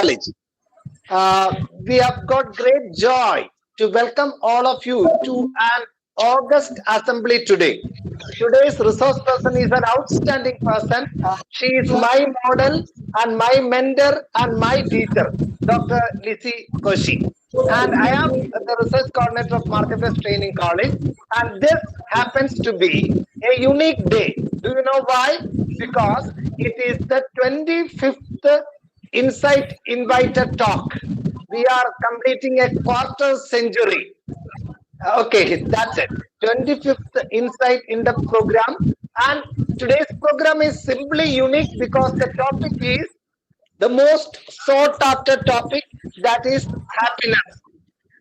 College. We have got great joy to welcome all of you to an August assembly today. Today's resource person is an outstanding person. She is my model and my mentor and my teacher, Dr. Lizzie Koshi. And I am the research coordinator of Marketplace Training College. And this happens to be a unique day. Do you know why? Because it is the 25th Insight Invited Talk. We are completing a quarter century. Okay, that's it. 25th Insight in the program. And today's program is simply unique because the topic is the most sought after topic, that is happiness.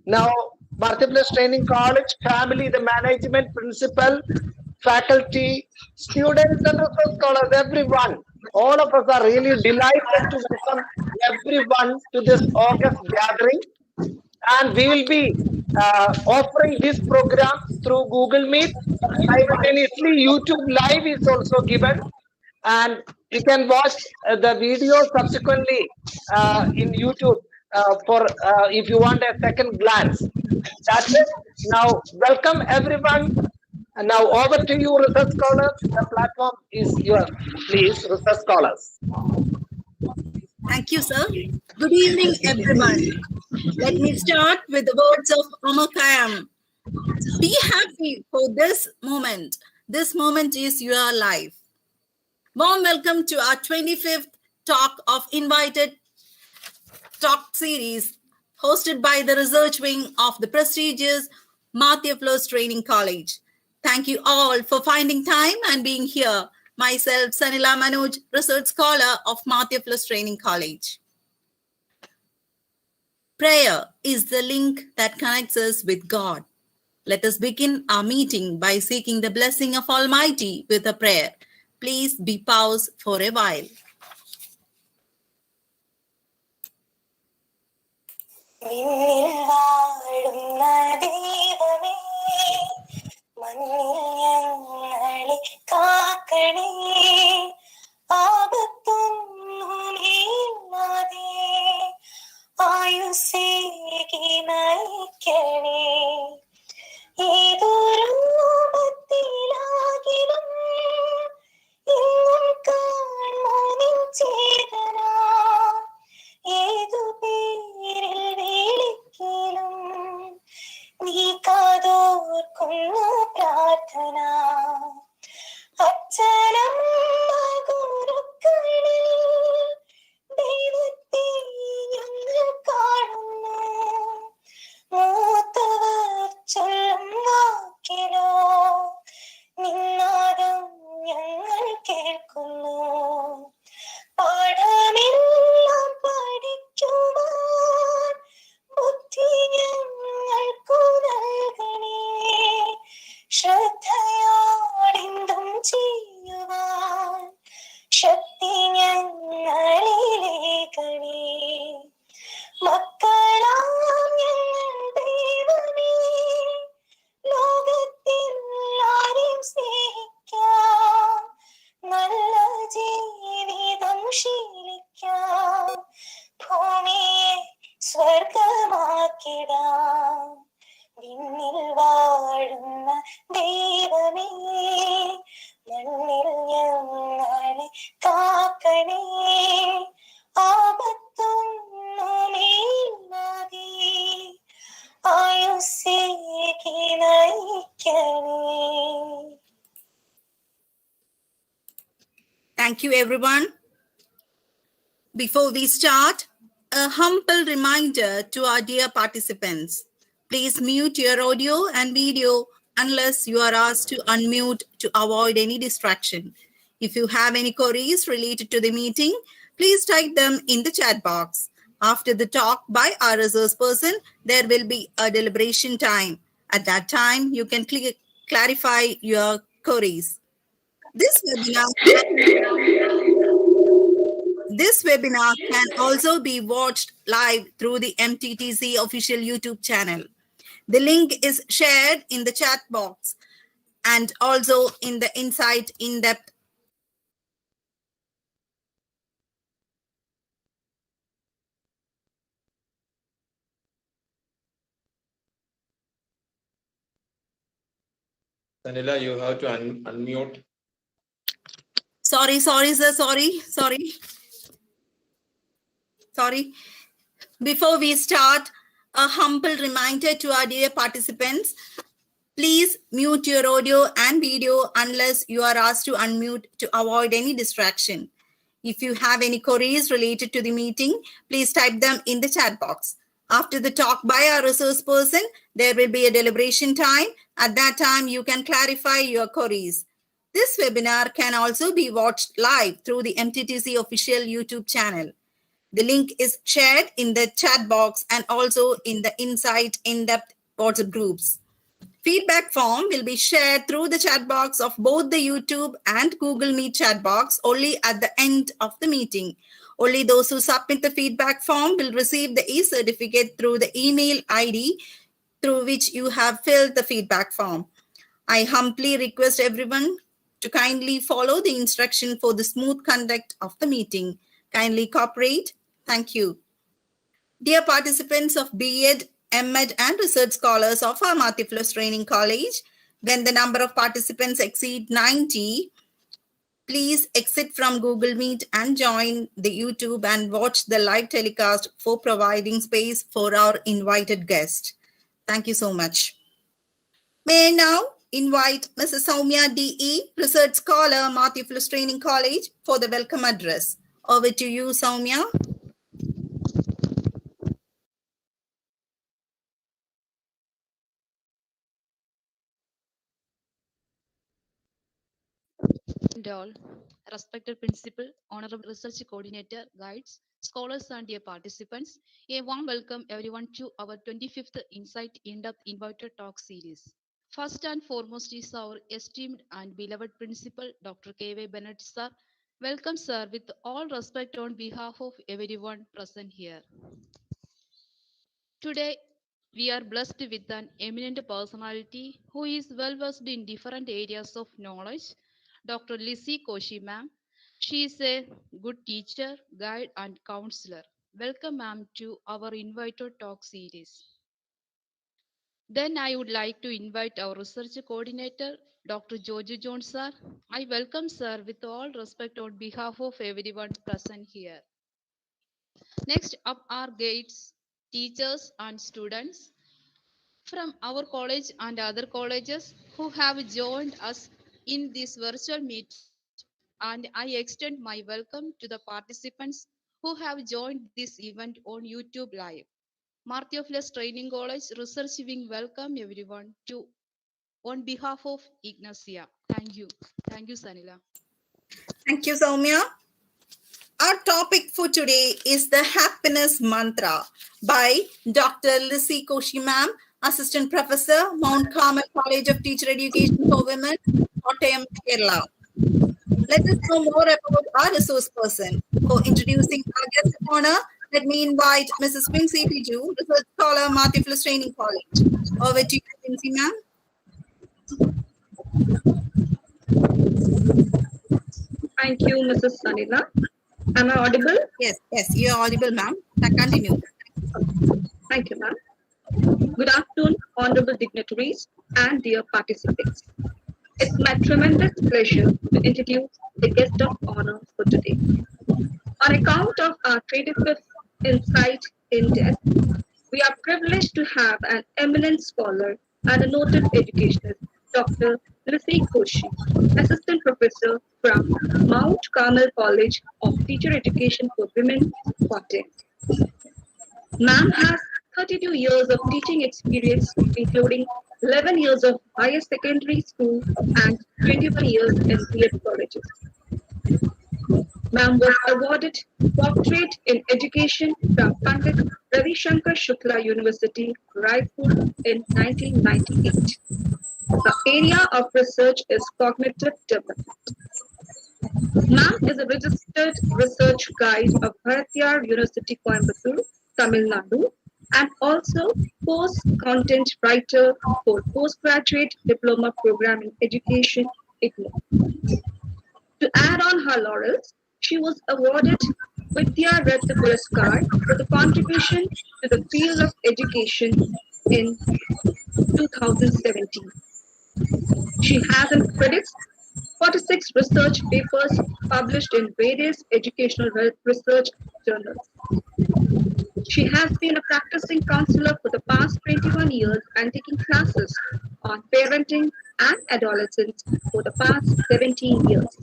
Now, Marketplace Training College, family, the management, principal, faculty, students, and research scholars, everyone. All of us are really delighted to welcome everyone to this August gathering. And we will be offering this program through Google Meet. Simultaneously, YouTube Live is also given, and you can watch the video subsequently in YouTube for if you want a second glance. That's it. Now, welcome everyone. And now over to you, research scholars. The platform is yours. Please, research scholars. Thank you, sir. Good evening, everyone. Let me start with the words of Omar Khayyam. Be happy for this moment. This moment is your life. Warm welcome to our 25th talk of Invited Talk series hosted by the research wing of the prestigious Mathiaflos Training College. Thank you all for finding time and being here. Myself, Sanila Manoj, research scholar of Mathiaflos Training College. Prayer is the link that connects us with God. Let us begin our meeting by seeking the blessing of Almighty with a prayer. Please be paused for a while. Thank you, everyone. Before we start, a humble reminder to our dear participants. Please mute your audio and video unless you are asked to unmute to avoid any distraction. If you have any queries related to the meeting, please type them in the chat box. After the talk by our resource person, there will be a deliberation time. At that time, you can clarify your queries. This webinar can also be watched live through the MTTC official YouTube channel. The link is shared in the chat box and also in the Insight in-depth. Sanila, you have to unmute. Sorry, sir. Sorry. Before we start, a humble reminder to our dear participants. Please mute your audio and video unless you are asked to unmute to avoid any distraction. If you have any queries related to the meeting, please type them in the chat box. After the talk by our resource person, there will be a deliberation time. At that time, you can clarify your queries. This webinar can also be watched live through the MTTC official YouTube channel. The link is shared in the chat box and also in the Insight in-depth WhatsApp groups. Feedback form will be shared through the chat box of both the YouTube and Google Meet chat box only at the end of the meeting. Only those who submit the feedback form will receive the e-certificate through the email ID through which you have filled the feedback form. I humbly request everyone to kindly follow the instruction for the smooth conduct of the meeting. Kindly cooperate. Thank you. Dear participants of B.Ed, M.Ed and research scholars of our Mathiflos Training College, when the number of participants exceed 90, please exit from Google Meet and join the YouTube and watch the live telecast for providing space for our invited guest. Thank you so much. May I now invite Mrs. Soumya D.E., research scholar, Mathiflos Training College, for the welcome address. Over to you, Soumya. And all, respected principal, honorable research coordinator, guides, scholars, and dear participants, a warm welcome everyone to our 25th Insight In-Depth Invited Talk series. First and foremost is our esteemed and beloved principal, Dr. K.V. Bennett, sir. Welcome, sir, with all respect on behalf of everyone present here. Today, we are blessed with an eminent personality who is well versed in different areas of knowledge, Dr. Lizzie Koshi, ma'am. She is a good teacher, guide, and counselor. Welcome, ma'am, to our Invited Talk series. Then I would like to invite our research coordinator, Dr. Jojo Jones, sir. I welcome, sir, with all respect on behalf of everyone present here. Next up are guides, teachers, and students from our college and other colleges who have joined us in this virtual meet, and I extend my welcome to the participants who have joined this event on YouTube Live. Marthiofles Training College Research Wing welcome everyone to on behalf of Ignacia. Thank you. Thank you, Sanila. Thank you, Soumya. Our topic for today is the Happiness Mantra by Dr. Lizzie Koshi, ma'am, Assistant Professor, Mount Carmel College of Teacher Education for Women, Kottayam, Kerala. Let us know more about our resource person. For introducing our guest of honor, let me invite Mrs. Quincy Piju, research scholar, Mathiflos Training College. Over to you, Quincy, ma'am. Thank you, Mrs. Sanila. Am I audible? Yes, you are audible, ma'am. Continue. Thank you, ma'am. Good afternoon, honorable dignitaries and dear participants. It's my tremendous pleasure to introduce the guest of honor for today. On account of our 25th Insight in Depth, we are privileged to have an eminent scholar and a noted educationist, Dr. Lizzie Koshi, Assistant Professor from Mount Carmel College of Teacher Education for Women, Kottayam. Ma'am has 32 years of teaching experience, including 11 years of higher secondary school and 21 years in B.Ed colleges. Ma'am was awarded Doctorate in Education from Pandit Ravi Shankar Shukla University, Raipur in 1998. The area of research is cognitive development. Ma'am is a registered research guide of Bharathiyar University, Coimbatore, Tamil Nadu, and also post-content writer for postgraduate diploma program in education, IGNOU. To add on her laurels, she was awarded Vidya Ratna Puraskar for the contribution to the field of education in 2017. She has in credits 46 research papers published in various educational research journals. She has been a practicing counselor for the past 21 years and taking classes on parenting and adolescence for the past 17 years.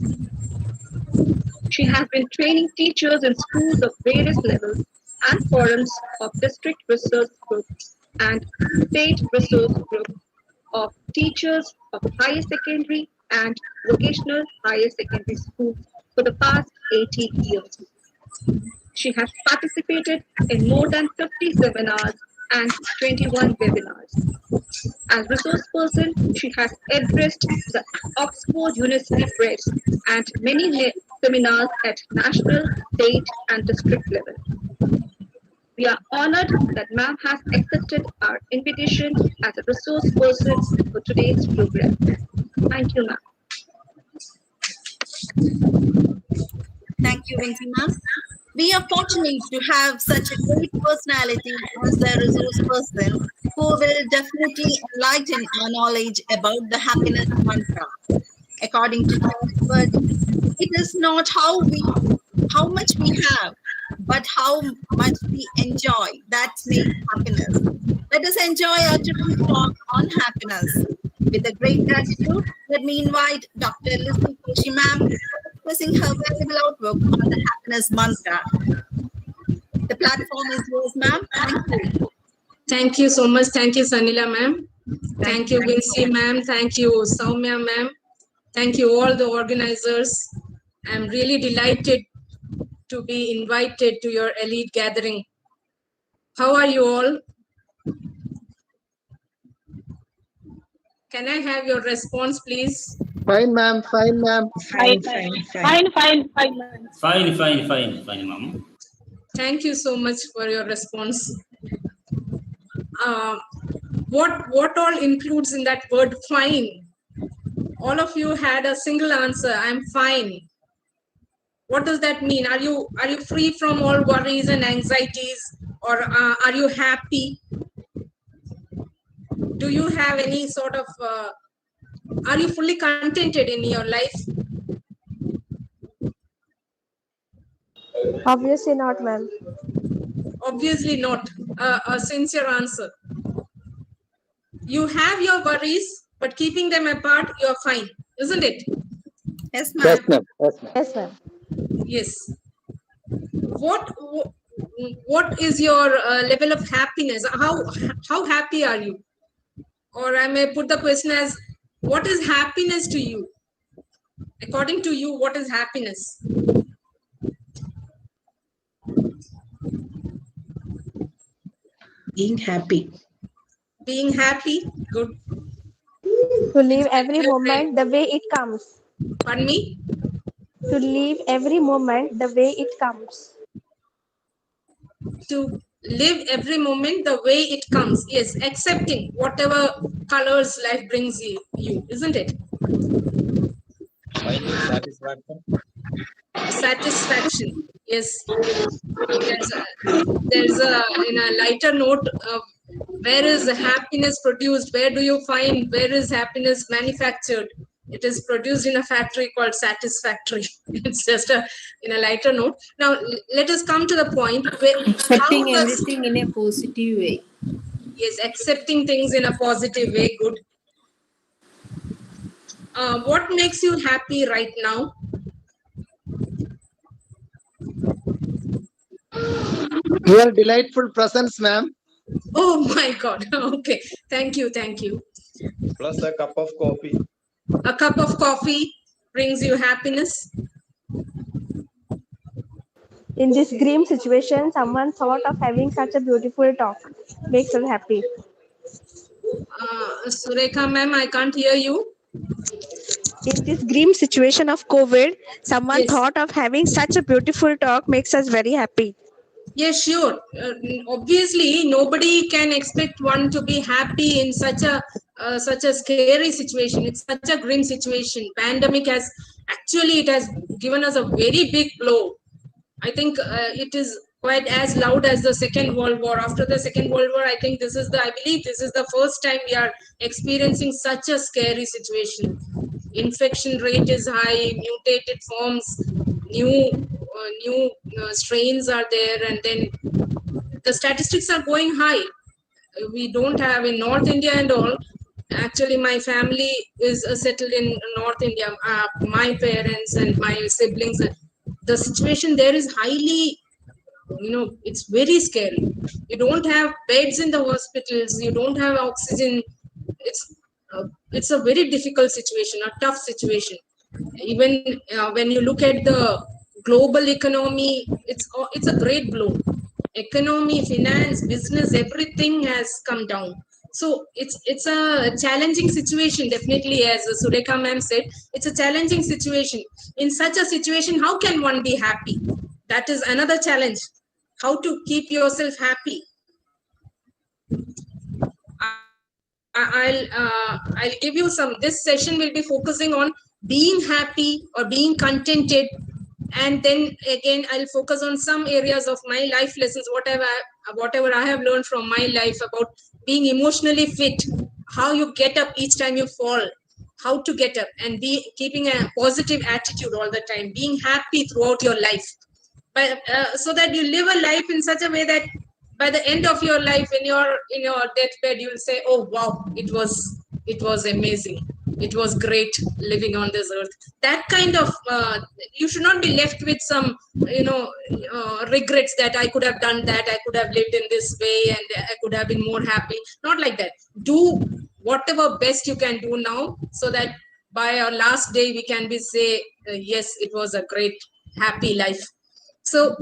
She has been training teachers in schools of various levels and forums of district resource groups and state resource group of teachers of higher secondary and vocational higher secondary schools for the past 18 years. She has participated in more than 50 seminars and 21 webinars. As resource person, she has addressed the Oxford University Press and many seminars at national, state, and district level. We are honored that ma'am has accepted our invitation as a resource person for today's program. Thank you, ma'am. Thank you, Venky ma'am. We are fortunate to have such a great personality as a resource person who will definitely enlighten our knowledge about the happiness mantra. According to Charles Spurgeon, it is not how much we have, but how much we enjoy that makes happiness. Let us enjoy our today's talk on happiness. With a great gratitude, let me invite Dr. Lizzie Koshi ma'am expressing her valuable outlook on the happiness mantra. The platform is yours, ma'am. Thank you. Thank you so much. Thank you, Sanila ma'am. Thank you, Vinci ma'am. Thank you, Soumya ma'am. Thank you, all the organizers. I'm really delighted to be invited to your elite gathering. How are you all? Can I have your response, please? Fine, ma'am. Fine, ma'am. Fine, ma'am. Thank you so much for your response. What all includes in that word fine? All of you had a single answer. I'm fine. What does that mean? Are you free from all worries and anxieties, or are you happy? Do you have any sort of are you fully contented in your life? Obviously not, ma'am. Obviously not. A sincere answer. You have your worries, but keeping them apart, you're fine, isn't it? Yes, ma'am. Yes, ma'am. Yes, ma'am. Yes, ma'am. Yes. What is your level of happiness? How happy are you? Or I may put the question as, what is happiness to you? According to you, what is happiness? Being happy. Being happy? Good. To live every moment the way it comes. Pardon me? To live every moment the way it comes. To live every moment the way it comes. Yes, accepting whatever colors life brings you, isn't it? Finding satisfaction. Satisfaction. Yes. There's a in a lighter note, where is the happiness produced? Where do you find, where is happiness manufactured? It is produced in a factory called Satisfactory. It's just in a lighter note. Now, let us come to the point where Accepting everything in a positive way. Yes, accepting things in a positive way. Good. What makes you happy right now? Your delightful presence, ma'am. Oh my God. Okay. Thank you. Thank you. Plus a cup of coffee. A cup of coffee brings you happiness. In this grim situation, someone thought of having such a beautiful talk. Makes us happy. Surekha ma'am, I can't hear you. In this grim situation of COVID, someone Yes. thought of having such a beautiful talk. Makes us very happy. Yes, sure. Obviously, nobody can expect one to be happy in such a scary situation. It's such a grim situation. Pandemic it has given us a very big blow. I think it is quite as loud as the Second World War. After the Second World War, I think I believe this is the first time we are experiencing such a scary situation. Infection rate is high, mutated forms, new strains are there, and then the statistics are going high. We don't have in North India and all. Actually, my family is settled in North India. My parents and my siblings. The situation there is highly, it's very scary. You don't have beds in the hospitals. You don't have oxygen. It's a very difficult situation, a tough situation. Even when you look at the global economy, it's a great blow. Economy, finance, business, everything has come down. So it's a challenging situation, definitely, as Sureka ma'am said. It's a challenging situation. In such a situation, how can one be happy? That is another challenge. How to keep yourself happy? I'll give you some. This session will be focusing on being happy or being contented, and then again I'll focus on some areas of my life lessons, whatever I have learned from my life about being emotionally fit, how you get up each time you fall, how to get up and be keeping a positive attitude all the time, being happy throughout your life, but so that you live a life in such a way that by the end of your life, in your deathbed, you will say, "Oh wow, it was amazing. It was great living on this earth." That kind of you should not be left with some regrets that I could have done that, I could have lived in this way, and I could have been more happy. Not like that. Do whatever best you can do now, so that by our last day we can be say, yes, it was a great happy life. So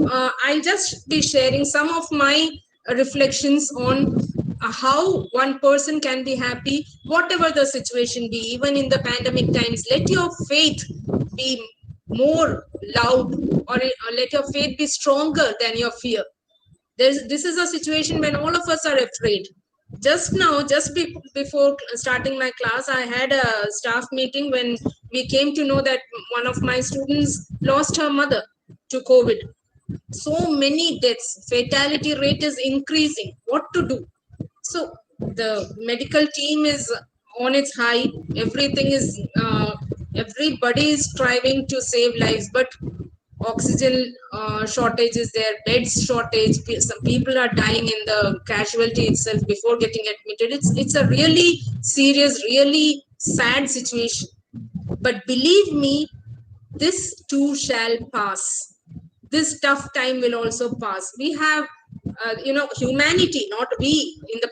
I'll just be sharing some of my reflections on how one person can be happy, whatever the situation be, even in the pandemic times. Let your faith be more loud, or let your faith be stronger than your fear. This is a situation when all of us are afraid. Just now, before starting my class, I had a staff meeting when we came to know that one of my students lost her mother to COVID. So many deaths, fatality rate is increasing. What to do? So the medical team is on its high. Everything is, everybody is striving to save lives, but oxygen shortage is there, beds shortage. Some people are dying in the casualty itself before getting admitted. It's a really serious, really sad situation. But believe me, this too shall pass. This tough time will also pass. We have, humanity, not we in the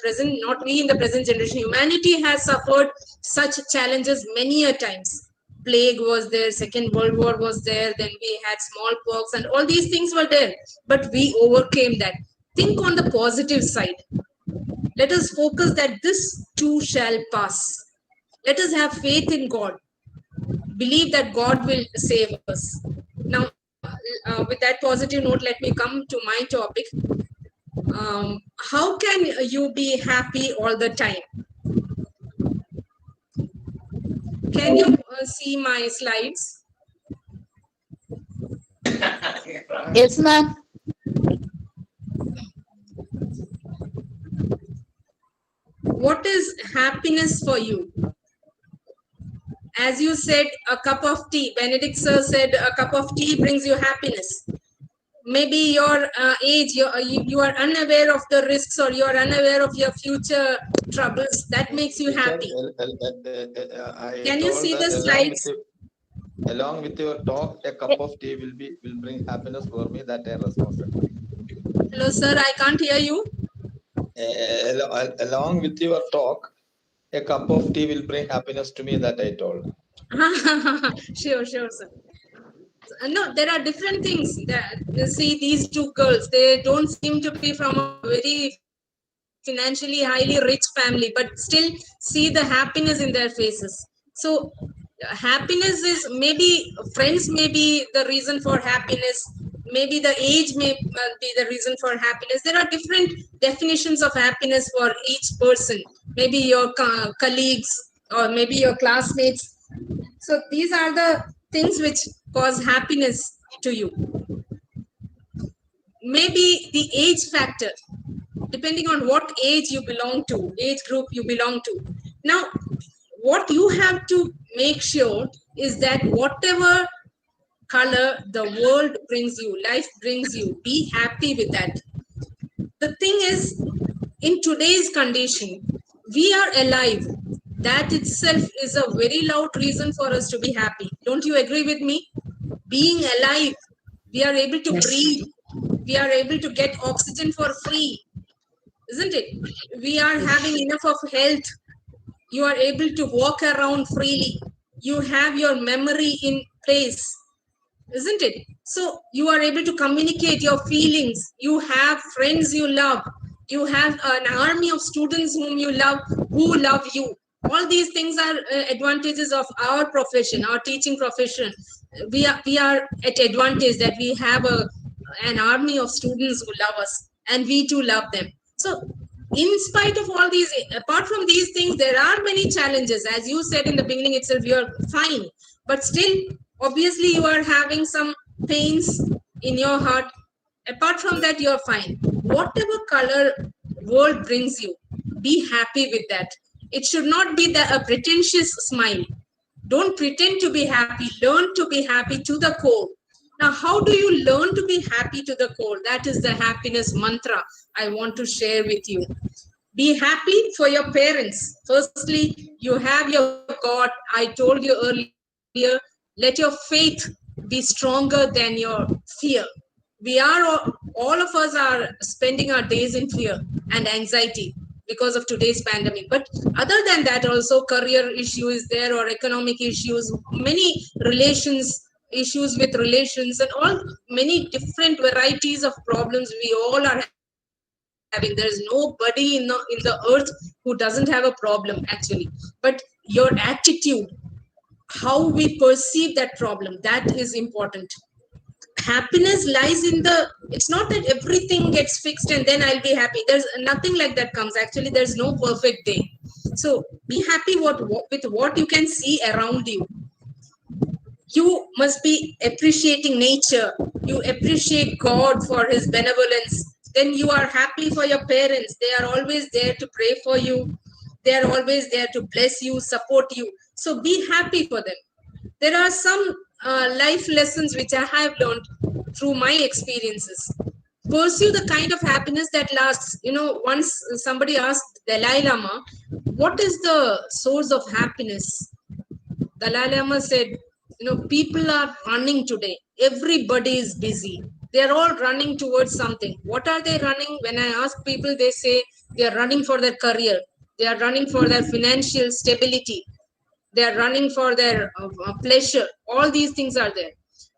present generation. Humanity has suffered such challenges many a times. Plague was there, Second World War was there, then we had smallpox, and all these things were there. But we overcame that. Think on the positive side. Let us focus that this too shall pass. Let us have faith in God. Believe that God will save us. Now, with that positive note, let me come to my topic. How can you be happy all the time? Can you see my slides? Yes, ma'am. What is happiness for you? As you said, a cup of tea. Benedict sir said a cup of tea brings you happiness. Maybe your age, you are unaware of the risks, or you are unaware of your future troubles. That makes you happy. Can you see the slides? Along with your talk, a cup of tea will bring happiness for me. That I responded. Hello, sir. I can't hear you. Along with your talk, a cup of tea will bring happiness to me. That I told. Sure, sir. No, there are different things. You see, these two girls, they don't seem to be from a very financially highly rich family, but still see the happiness in their faces. So happiness is, maybe friends may be the reason for happiness. Maybe the age may be the reason for happiness. There are different definitions of happiness for each person. Maybe your colleagues, or maybe your classmates. So these are the things which cause happiness to you. maybe the age factor, depending on what age you belong to, age group you belong to. Now, what you have to make sure is that whatever color the world brings you, life brings you, be happy with that. The thing is, in today's condition, we are alive. That itself is a very loud reason for us to be happy. Don't you agree with me? Being alive, we are able to breathe. We are able to get oxygen for free, isn't it? We are having enough of health. You are able to walk around freely. You have your memory in place, isn't it? So you are able to communicate your feelings. You have friends you love. You have an army of students whom you love, who love you. All these things are advantages of our profession, our teaching profession. We are at advantage that we have an army of students who love us, and we too love them. So in spite of all these, apart from these things, there are many challenges. As you said in the beginning itself, you are fine, but still, obviously, you are having some pains in your heart. Apart from that, you are fine. Whatever color world brings you, be happy with that. It should not be a pretentious smile. Don't pretend to be happy. Learn to be happy to the core. Now, how do you learn to be happy to the core? That is the happiness mantra I want to share with you. Be happy for your parents. Firstly, you have your God. I told you earlier, let your faith be stronger than your fear. We are, all of us are spending our days in fear and anxiety because of today's pandemic. But other than that, also career issue is there, or economic issues, many issues with relations, and all many different varieties of problems we all are having. There is nobody in the earth who doesn't have a problem, actually. But your attitude, how we perceive that problem, that is important. Happiness lies in it's not that everything gets fixed and then I'll be happy. There's nothing like that comes. Actually, there's no perfect day. So be happy with what you can see around you. You must be appreciating nature. You appreciate God for his benevolence. Then you are happy for your parents. They are always there to pray for you. They are always there to bless you, support you. So be happy for them. There are some life lessons which I have learned through my experiences. Pursue the kind of happiness that lasts. Once somebody asked Dalai Lama, what is the source of happiness? Dalai Lama said, people are running today. Everybody is busy. They're all running towards something. What are they running? When I ask people, they say they are running for their career. They are running for their financial stability. They are running for their pleasure. All these things are there.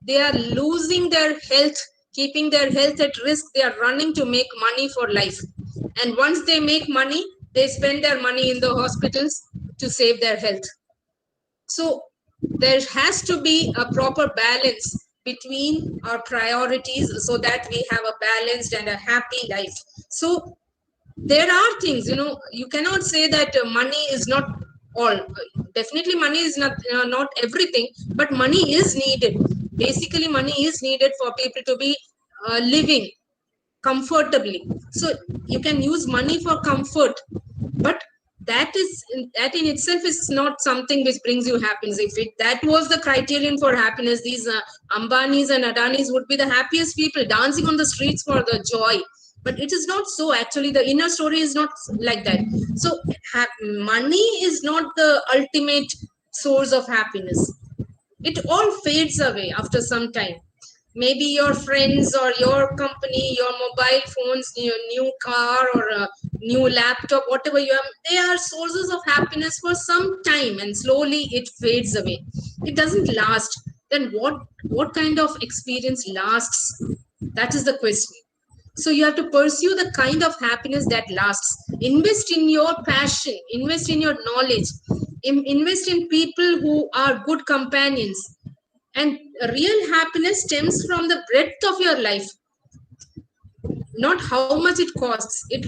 They are losing their health, keeping their health at risk. They are running to make money for life. And once they make money, they spend their money in the hospitals to save their health. So there has to be a proper balance between our priorities so that we have a balanced and a happy life. So there are things, you cannot say that money is not all. Definitely money is not everything, but money is needed. Basically, money is needed for people to be living comfortably. So you can use money for comfort, but that in itself is not something which brings you happiness. If that was the criterion for happiness, these Ambanis and Adanis would be the happiest people, dancing on the streets for the joy. But it is not so. Actually, the inner story is not like that. So money is not the ultimate source of happiness. It all fades away after some time. Maybe your friends or your company, your mobile phones, your new car or a new laptop, whatever you have, they are sources of happiness for some time, and slowly it fades away. It doesn't last. Then what kind of experience lasts? That is the question. So you have to pursue the kind of happiness that lasts. Invest in your passion, invest in your knowledge, invest in people who are good companions. And real happiness stems from the breadth of your life, not how much it costs. It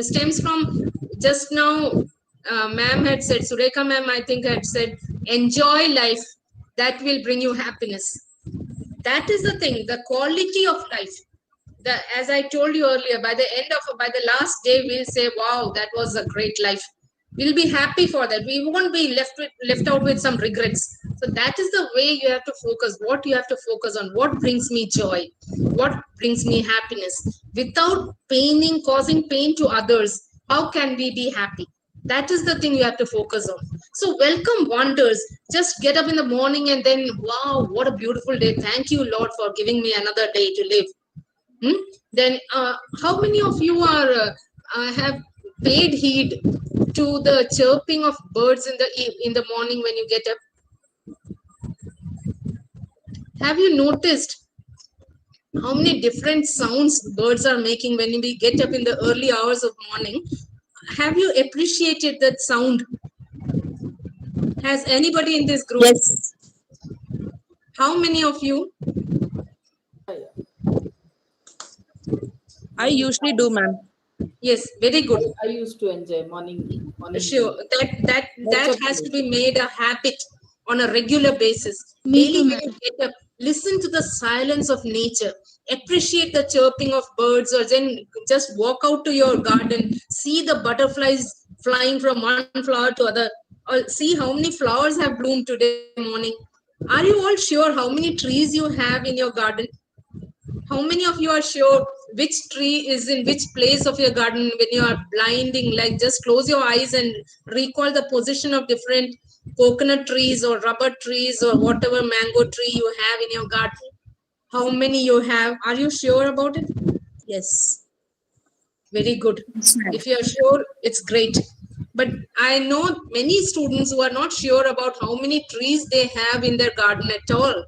stems from, just now, ma'am had said, Sureka ma'am, I think had said, enjoy life. That will bring you happiness. That is the thing, the quality of life. as I told you earlier, by the last day, we'll say, wow, that was a great life. We'll be happy for that. We won't be left out with some regrets. So that is the way you have to focus. What you have to focus on, what brings me joy, what brings me happiness, without causing pain to others. How can we be happy? That is the thing you have to focus on. So welcome wonders. Just get up in the morning and then, wow, what a beautiful day. Thank you, Lord, for giving me another day to live. Then how many of you have paid heed to the chirping of birds in the morning when you get up? Have you noticed how many different sounds birds are making when we get up in the early hours of morning? Have you appreciated that sound? Has anybody in this group? Yes. How many of you? I usually do, ma'am. Yes, very good. I used to enjoy morning. Sure, that has to be made a habit on a regular basis. Me Daily too, when you get up, listen to the silence of nature, appreciate the chirping of birds, or then just walk out to your garden, see the butterflies flying from one flower to other, or see how many flowers have bloomed today morning. Are you all sure how many trees you have in your garden? How many of you are sure which tree is in which place of your garden when you are blinding? Like, just close your eyes and recall the position of different coconut trees or rubber trees or whatever mango tree you have in your garden. How many you have? Are you sure about it? Yes. Very good. If you are sure, it's great. But I know many students who are not sure about how many trees they have in their garden at all.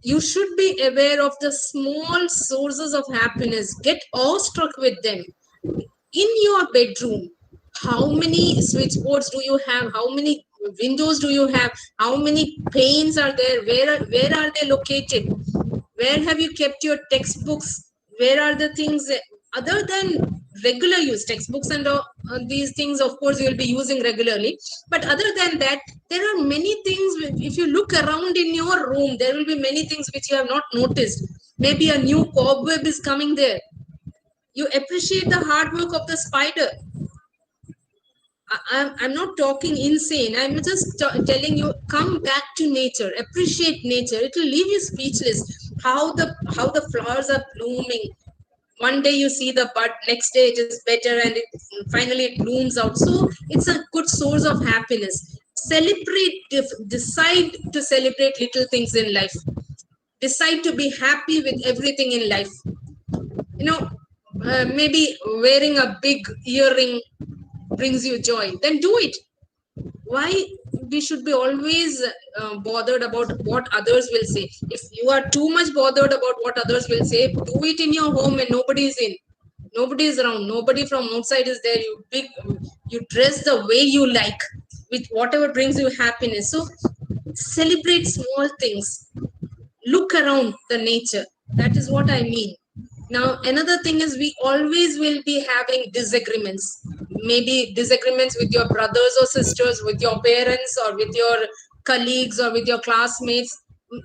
You should be aware of the small sources of happiness. Get awestruck with them. In your bedroom, how many switchboards do you have? How many windows do you have? How many panes are there? Where are they located? Where have you kept your textbooks? Where are the things other than regular use textbooks and these things? Of course, you will be using regularly. But other than that, there are many things. If you look around in your room, there will be many things which you have not noticed. Maybe a new cobweb is coming there. You appreciate the hard work of the spider. I'm not talking insane. I'm just telling you, come back to nature, appreciate nature. It will leave you speechless. How the flowers are blooming. One day you see the bud, next day it is better, and finally it blooms out. So it's a good source of happiness. Decide to celebrate little things in life. Decide to be happy with everything in life. Maybe wearing a big earring brings you joy, then do it. Why we should be always bothered about what others will say? If you are too much bothered about what others will say, do it in your home when nobody is around, nobody from outside is there. You dress the way you like, with whatever brings you happiness. So celebrate small things, look around the nature. That is what I mean. Now, another thing is, we always will be having disagreements. Maybe disagreements with your brothers or sisters, with your parents, or with your colleagues, or with your classmates.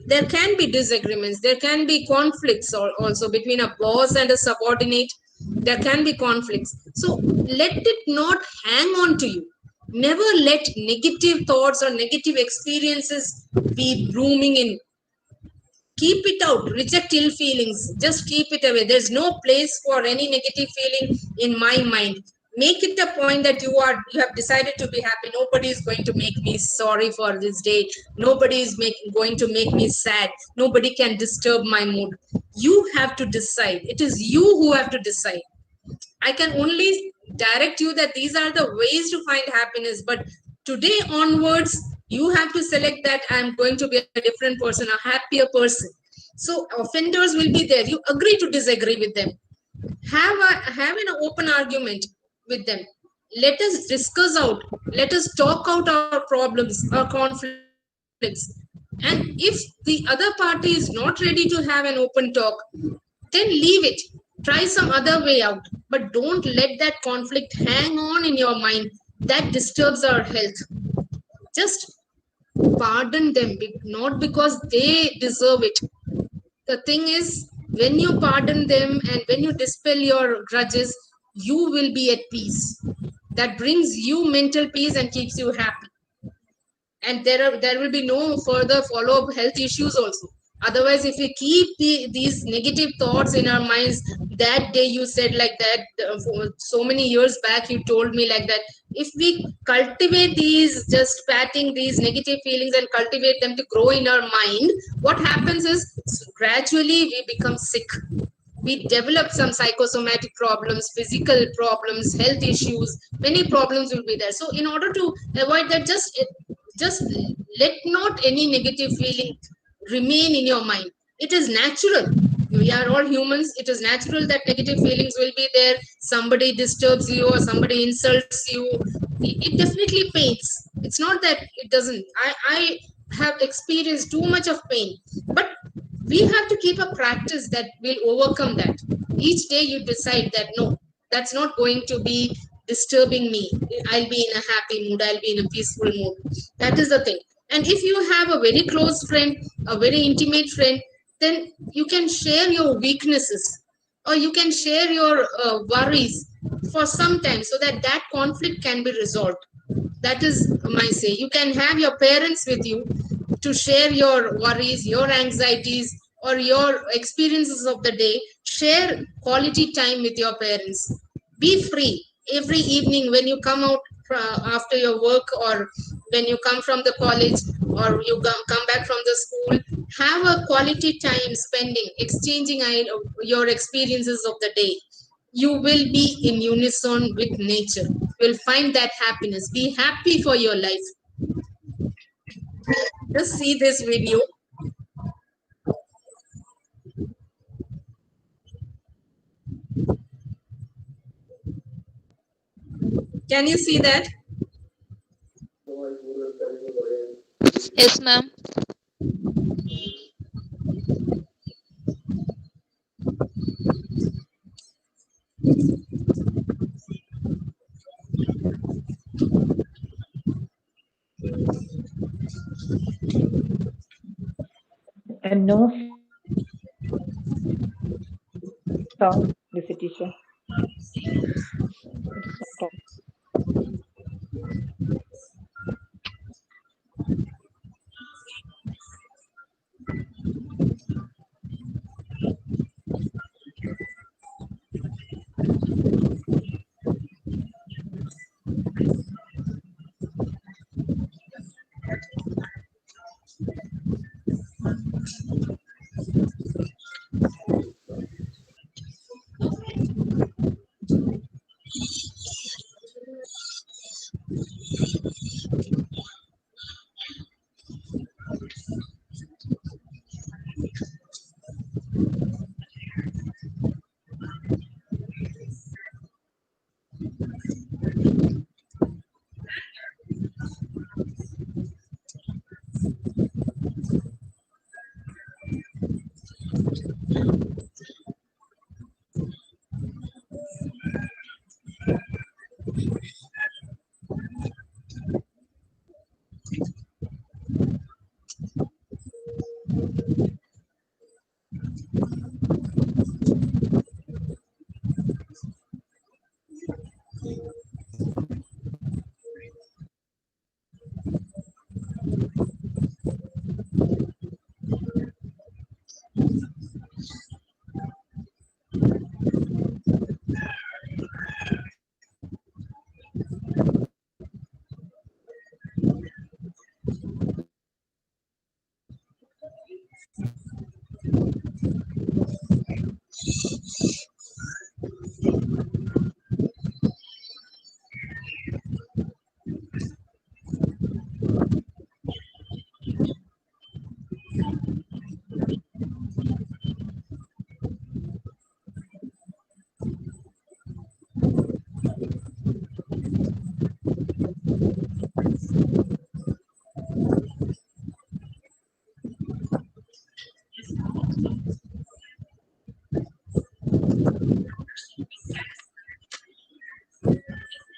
There can be disagreements. There can be conflicts also between a boss and a subordinate. There can be conflicts. So let it not hang on to you. Never let negative thoughts or negative experiences be blooming in. Keep it out. Reject ill feelings. Just keep it away. There's no place for any negative feeling in my mind. Make it a point that you have decided to be happy. Nobody is going to make me sorry for this day. Nobody is going to make me sad. Nobody can disturb my mood. You have to decide. It is you who have to decide. I can only direct you that these are the ways to find happiness. But today onwards, you have to select that I'm going to be a different person, a happier person. So offenders will be there. You agree to disagree with them. Have an open argument with them. Let us discuss out. Let us talk out our problems, our conflicts. And if the other party is not ready to have an open talk, then leave it. Try some other way out. But don't let that conflict hang on in your mind. That disturbs our health. Just pardon them, not because they deserve it. The thing is, When you pardon them and when you dispel your grudges, you will be at peace. That brings you mental peace and keeps you happy. And there will be no further follow-up health issues also. Otherwise, if we keep these negative thoughts in our minds, that day you said like that, so many years back you told me like that, if we cultivate these, just patting these negative feelings and cultivate them to grow in our mind, what happens is gradually we become sick. We develop some psychosomatic problems, physical problems, health issues, many problems will be there. So in order to avoid that, just let not any negative feeling remain in your mind. It is natural. We are all humans. It is natural that negative feelings will be there. Somebody disturbs you or somebody insults you. It definitely pains. It's not that it doesn't. I have experienced too much of pain, but we have to keep a practice that will overcome that. Each day you decide that no, that's not going to be disturbing me. I'll be in a happy mood, I'll be in a peaceful mood. That is the thing. And if you have a very close friend, a very intimate friend, then you can share your weaknesses or you can share your worries for some time so that that conflict can be resolved. That is my say. You can have your parents with you to share your worries, your anxieties, or your experiences of the day. Share quality time with your parents. Be free every evening when you come out after your work, or when you come from the college, or you come back from the school. Have a quality time spending, exchanging your experiences of the day. You will be in unison with nature. You will find that happiness. Be happy for your life. Just see this video. Can you see that? Yes, ma'am. And no sound, Mr. Teacher.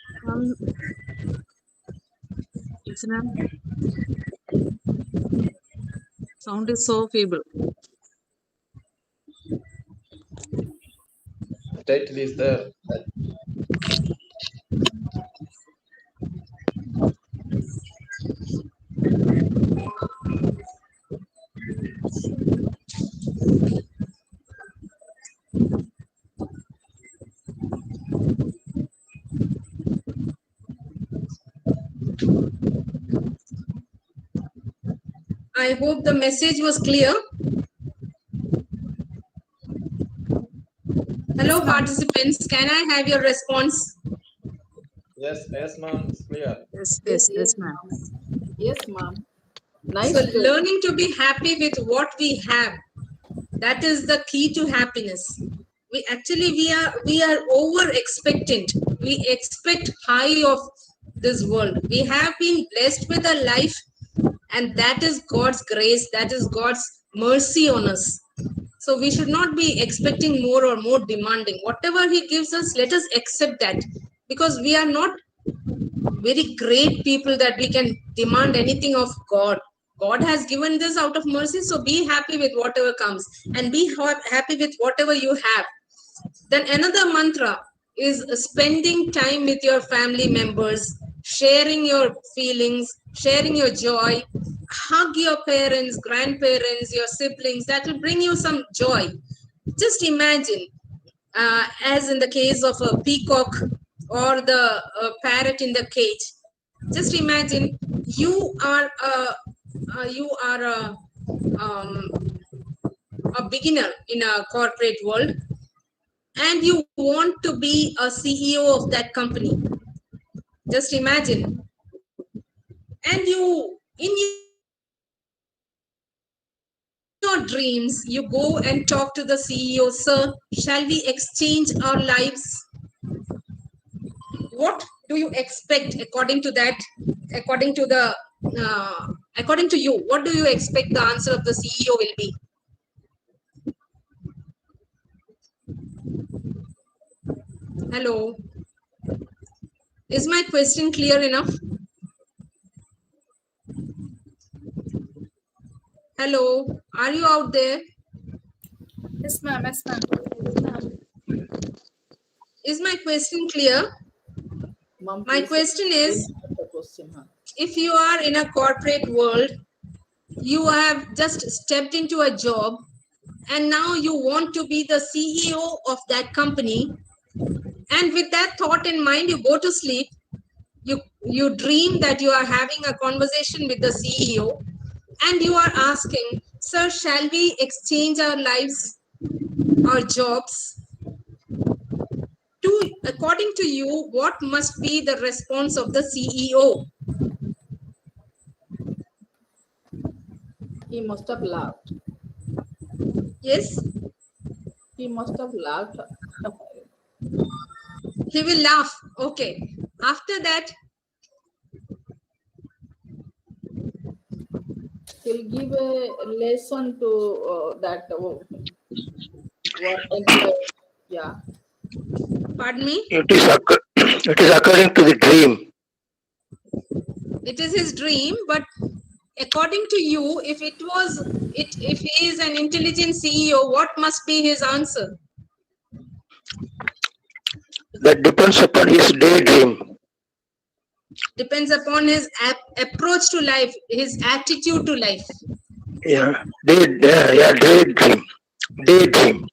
It's not on. Yes, ma'am. Sound is so feeble. title is there. I hope the message was clear. Hello, participants. Can I have your response? Yes, ma'am. It's clear. Yes, ma'am. Yes, ma'am. Nice. So learning to be happy with what we have, that is the key to happiness. We are over expectant. We expect high of this world. We have been blessed with a life, and that is God's grace, that is God's mercy on us. So we should not be expecting more or more demanding. Whatever He gives us, let us accept that, because we are not very great people that we can demand anything of God. God has given this out of mercy, so be happy with whatever comes and be happy with whatever you have. Then another mantra is spending time with your family members, sharing your feelings, sharing your joy. Hug your parents, grandparents, your siblings. That will bring you some joy. Just imagine, as in the case of a peacock or the parrot in the cage. Just imagine you are a beginner in a corporate world, and you want to be a CEO of that company. Just imagine. And you, in your dreams, you go and talk to the CEO, sir, shall we exchange our lives? What do you expect according to that? According to you, what do you expect the answer of the CEO will be? Hello. Is my question clear enough? Hello, are you out there? Yes, ma'am. Yes, ma'am. Is my question clear? Ma'am, My please question is, explain the question, huh? if you are in a corporate world, you have just stepped into a job, and now you want to be the CEO of that company, and with that thought in mind, you go to sleep, you dream that you are having a conversation with the CEO, and you are asking, sir, shall we exchange our lives, our jobs? According to you, what must be the response of the CEO? He must have laughed. Yes? He must have laughed. He will laugh. Okay. After that, He'll give a lesson to that what employee. Yeah. Pardon me? It is according to the dream. It is his dream, but according to you, if he is an intelligent CEO, what must be his answer? That depends upon his daydream. Depends upon his approach to life, his attitude to life. Daydream.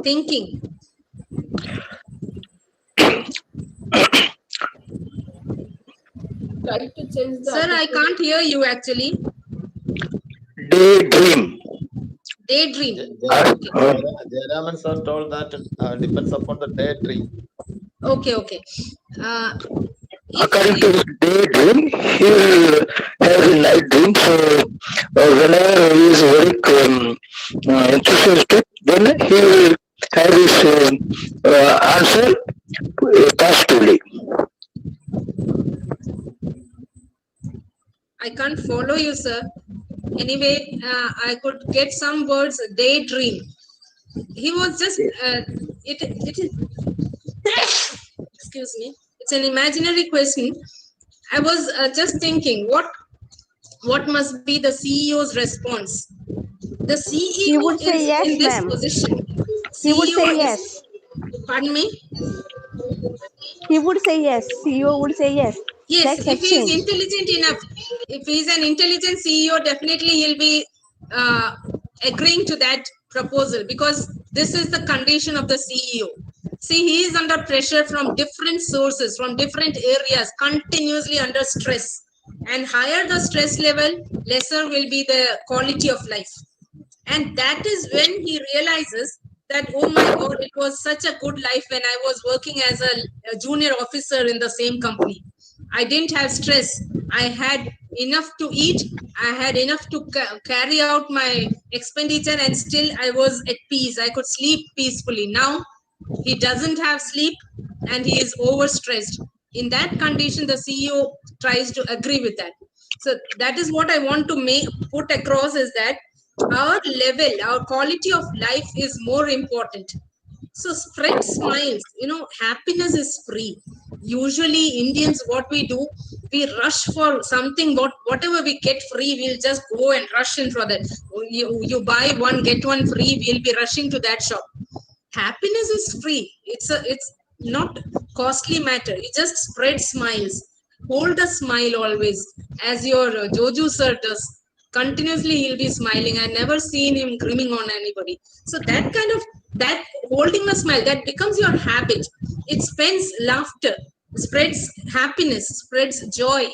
Thinking. Try to change the. Sir, I can't hear you actually. Daydream. Jayaraman sir told that depends upon the daydream. Okay. According to his daydream, he will have a night dream. So whenever he is very enthusiastic, then he will have his answer positively. I can't follow you, sir. Anyway, I could get some words. Daydream. He was just. It is. Excuse me. It's an imaginary question. I was just thinking, what must be the CEO's response? The CEO He would say is yes, in this ma'am. position. He would say CEO yes. is, pardon me? He would say yes. CEO would say yes. Yes, Let's if he is exchange. intelligent enough, if he is an intelligent CEO, definitely he'll be agreeing to that proposal, because this is the condition of the CEO. See, he is under pressure from different sources, from different areas, continuously under stress. And higher the stress level, lesser will be the quality of life. And that is when he realizes that, oh my God, it was such a good life when I was working as a junior officer in the same company. I didn't have stress. I had enough to eat. I had enough to carry out my expenditure, and still I was at peace. I could sleep peacefully. Now he doesn't have sleep and he is overstressed. In that condition, the CEO tries to agree with that. So that is what I want to put across, is that our level, our quality of life is more important. So spread smiles. Happiness is free. Usually Indians, what we do, we rush for something, whatever we get free, we'll just go and rush in for that. You buy one, get one free, we'll be rushing to that shop. Happiness is free. It's not costly matter. You just spread smiles. Hold a smile always, as your Joju sir does. Continuously he'll be smiling. I never seen him grinning on anybody. So that holding a smile, that becomes your habit. It spends laughter, spreads happiness, spreads joy.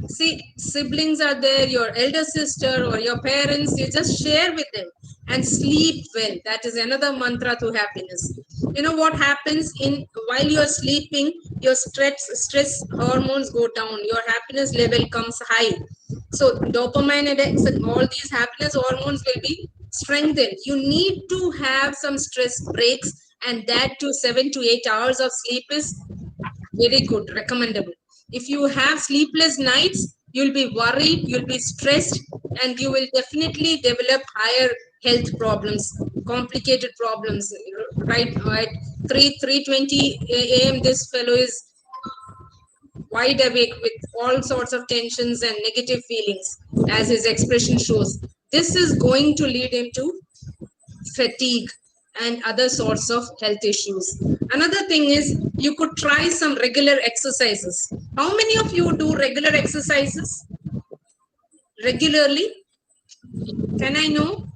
See, siblings are there, your elder sister or your parents, you just share with them and sleep well. That is another mantra to happiness. You know what happens while you are sleeping, your stress hormones go down, your happiness level comes high. So dopamine and all these happiness hormones will be strengthened. You need to have some stress breaks, and that to 7 to 8 hours of sleep is very good, recommendable. If you have sleepless nights, you'll be worried, you'll be stressed, and you will definitely develop higher health problems, complicated problems. Right at 3:20 a.m., this fellow is wide awake with all sorts of tensions and negative feelings, as his expression shows. This is going to lead him to fatigue and other sorts of health issues. Another thing is, you could try some regular exercises. How many of you do regular exercises regularly? Can I know?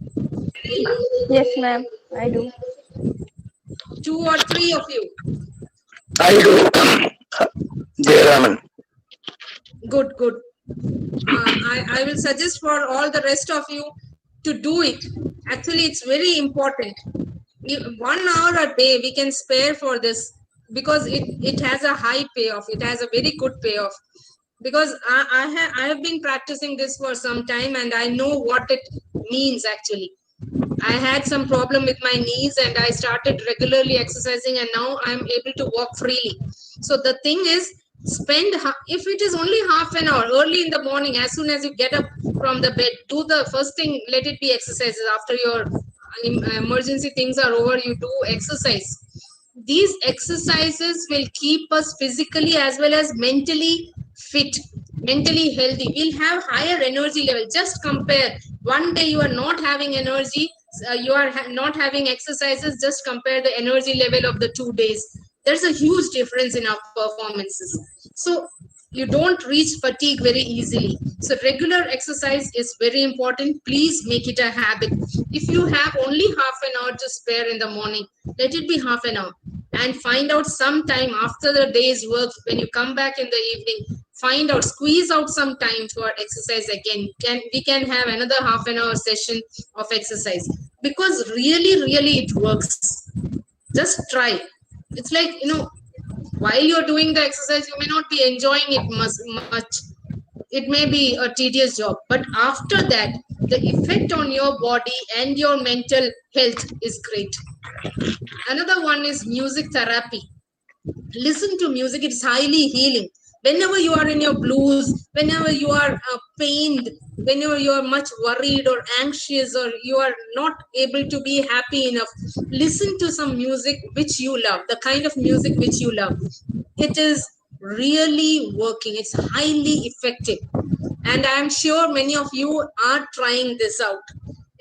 Yes, ma'am. I do. 2 or 3 of you. I do. Jayaraman. Good. I will suggest for all the rest of you to do it. Actually, it's very important. 1 hour a day we can spare for this, because it has a high payoff. It has a very good payoff, because I have been practicing this for some time, and I know what it means. Actually, I had some problem with my knees, and I started regularly exercising, and now I'm able to walk freely. So the thing is, if it is only half an hour early in the morning, as soon as you get up from the bed, do the first thing, let it be exercises. After your emergency things are over, you do exercise. These exercises will keep us physically as well as mentally fit, mentally healthy. We'll have higher energy level. Just compare, one day you are not having energy, you are not having exercises, just compare the energy level of the 2 days. There's a huge difference in our performances. So you don't reach fatigue very easily. So regular exercise is very important. Please make it a habit. If you have only half an hour to spare in the morning, let it be half an hour, and find out some time after the day's work, when you come back in the evening, squeeze out some time for exercise again. We can have another half an hour session of exercise, because really it works. Just try. It's like, while you're doing the exercise, you may not be enjoying it much. It may be a tedious job, but after that, the effect on your body and your mental health is great. Another one is music therapy. Listen to music. It's highly healing. Whenever you are in your blues, whenever you are pained, whenever you are much worried or anxious, or you are not able to be happy enough, listen to some music which you love, the kind of music which you love. It is really working. It's highly effective. And I'm sure many of you are trying this out.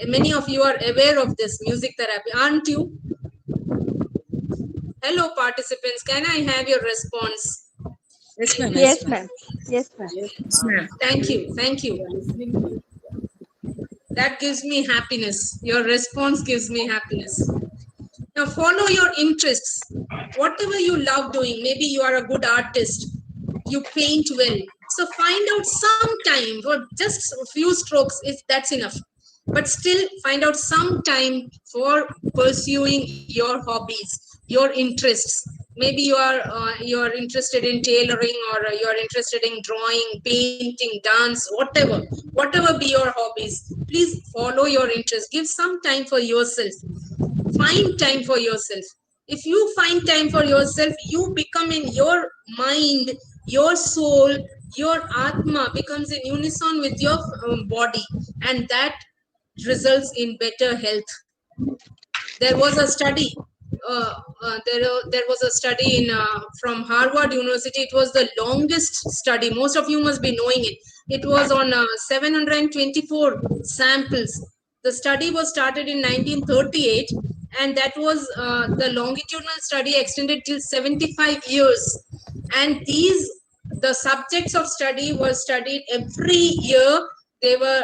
Many of you are aware of this music therapy, aren't you? Hello, participants. Can I have your response? Yes, ma'am. Yes, ma'am. Yes, ma'am. Yes, ma'am. Thank you. Thank you. Listening to you. That gives me happiness. Your response gives me happiness. Now, follow your interests. Whatever you love doing, maybe you are a good artist, you paint well. So, find out some time for just a few strokes, if that's enough. But still, find out some time for pursuing your hobbies, your interests. Maybe you're interested in tailoring, or you're interested in drawing, painting, dance, whatever be your hobbies. Please follow your interests. Give some time for yourself. Find time for yourself. If you find time for yourself, you become in your mind, your soul, your atma becomes in unison with your body, and that results in better health. There was a study. There was a study in from Harvard University. It was the longest study. Most of you must be knowing it. It was on 724 samples. The study was started in 1938, and that was the longitudinal study extended till 75 years. And the subjects of study were studied every year. They were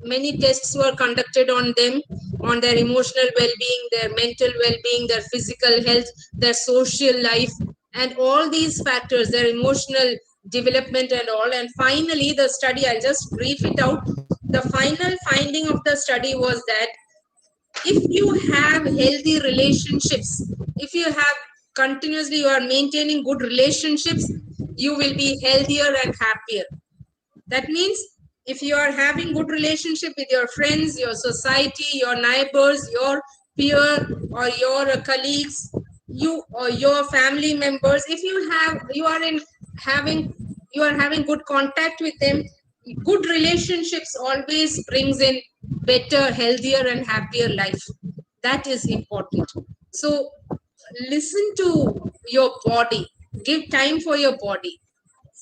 many tests were conducted on them, on their emotional well-being, their mental well-being, their physical health, their social life, and all these factors, their emotional development and all. And finally, the study, I'll just brief it out. The final finding of the study was that if you have healthy relationships, if you have continuously, you are maintaining good relationships, you will be healthier and happier. That means if you are having good relationship with your friends, your society, your neighbors, your peer or your colleagues, you or your family members, if you are having good contact with them, good relationships always brings in better, healthier and happier life. That is important. So listen to your body. Give time for your body.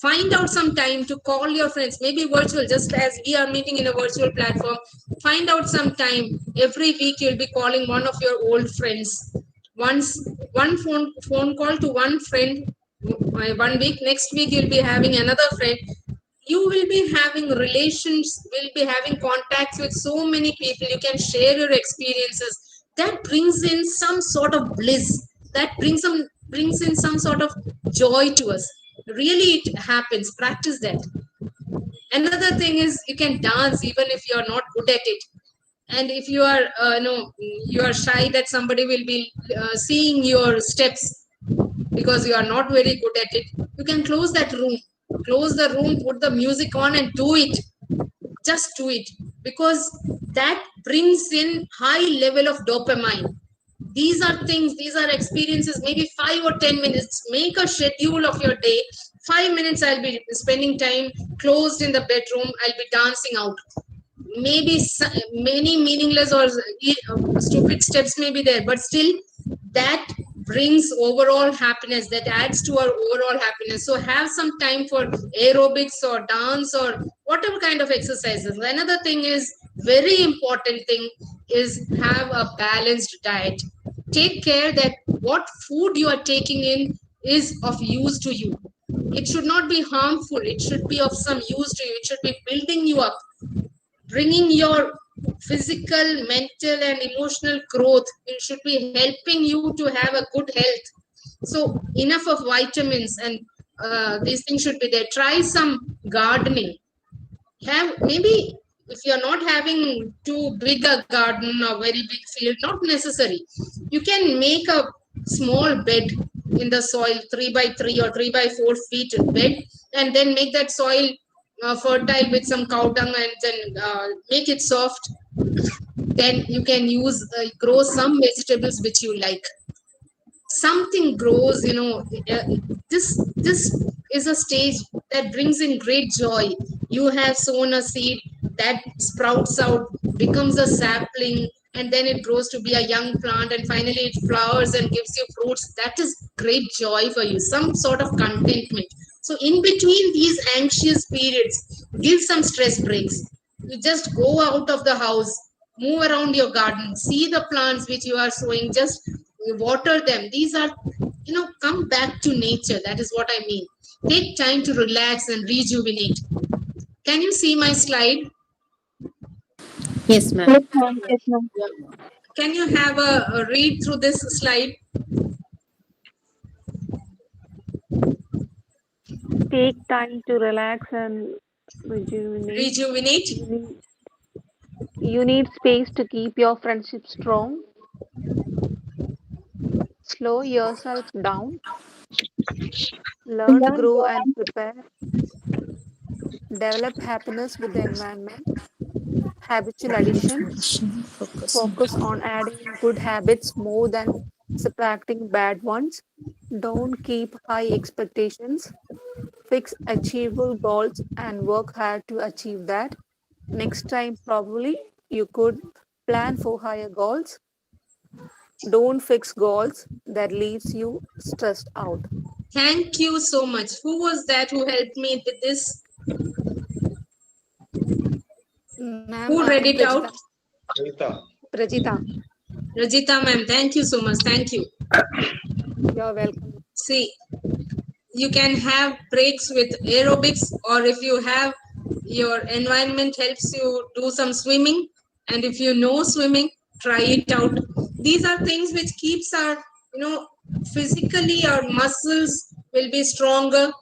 Find out some time to call your friends, maybe virtual, just as we are meeting in a virtual platform. Find out some time. Every week you'll be calling one of your old friends. One phone call to one friend 1 week. Next week you'll be having another friend. You will be having relations, will be having contacts with so many people. You can share your experiences. That brings in some sort of bliss. That brings in some sort of joy to us. Really, it happens. Practice that. Another thing is you can dance even if you are not good at it. And if you are you are shy that somebody will be seeing your steps because you are not very good at it, you can close that room. Close the room, put the music on and do it. Just do it, because that brings in high level of dopamine. These are things, these are experiences, maybe 5 or 10 minutes. Make a schedule of your day. 5 minutes I'll be spending time closed in the bedroom. I'll be dancing out. Maybe many meaningless or stupid steps may be there, but still that brings overall happiness, that adds to our overall happiness. So have some time for aerobics or dance or whatever kind of exercises. Another thing is, very important thing is, have a balanced diet. Take care that what food you are taking in is of use to you. It should not be harmful. It should be of some use to you. It should be building you up, bringing your physical, mental and emotional growth. It should be helping you to have a good health. So enough of vitamins and these things should be there. Try some gardening. Maybe if you're not having too big a garden or very big field, not necessary. You can make a small bed in the soil, 3 by 3 or 3 by 4 feet bed, and then make that soil fertile with some cow dung and then make it soft. Then you can grow some vegetables which you like. Something grows, this is a stage that brings in great joy. You have sown a seed that sprouts out, becomes a sapling, and then it grows to be a young plant, and finally it flowers and gives you fruits. That is great joy for you, some sort of contentment. So in between these anxious periods, give some stress breaks. You just go out of the house, move around your garden, see the plants which you are sowing, just water them. These are, come back to nature. That is what I mean. Take time to relax and rejuvenate. Can you see my slide? Yes, ma'am. Yes, ma'am. Yes, ma'am. Can you have a read through this slide? Take time to relax and rejuvenate. Rejuvenate. You need space to keep your friendship strong. Slow yourself down. Learn, grow, and prepare. Develop happiness with the environment. Habitual addition. Focus on adding good habits more than subtracting bad ones. Don't keep high expectations. Fix achievable goals and work hard to achieve that. Next time, probably you could plan for higher goals. Don't fix goals that leaves you stressed out. Thank you so much. Who was that who helped me with this? Ma'am, Who read it Prajita. out? Prajita, Rajita ma'am, thank you so much. Thank you. you're welcome. See, you can have breaks with aerobics, or if you have your environment helps you do some swimming, and if you know swimming, try it out. These are things which keeps our, physically our muscles will be stronger,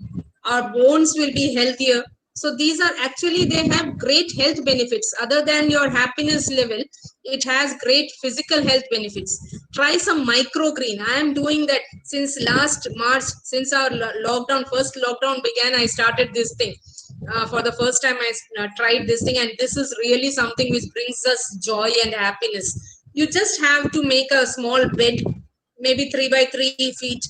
our bones will be healthier. So these are actually, they have great health benefits. Other than your happiness level, it has great physical health benefits. Try some microgreen. I am doing that since last March, since our first lockdown began, I started this thing. For the first time, I tried this thing, and this is really something which brings us joy and happiness. You just have to make a small bed, maybe 3 by 3 feet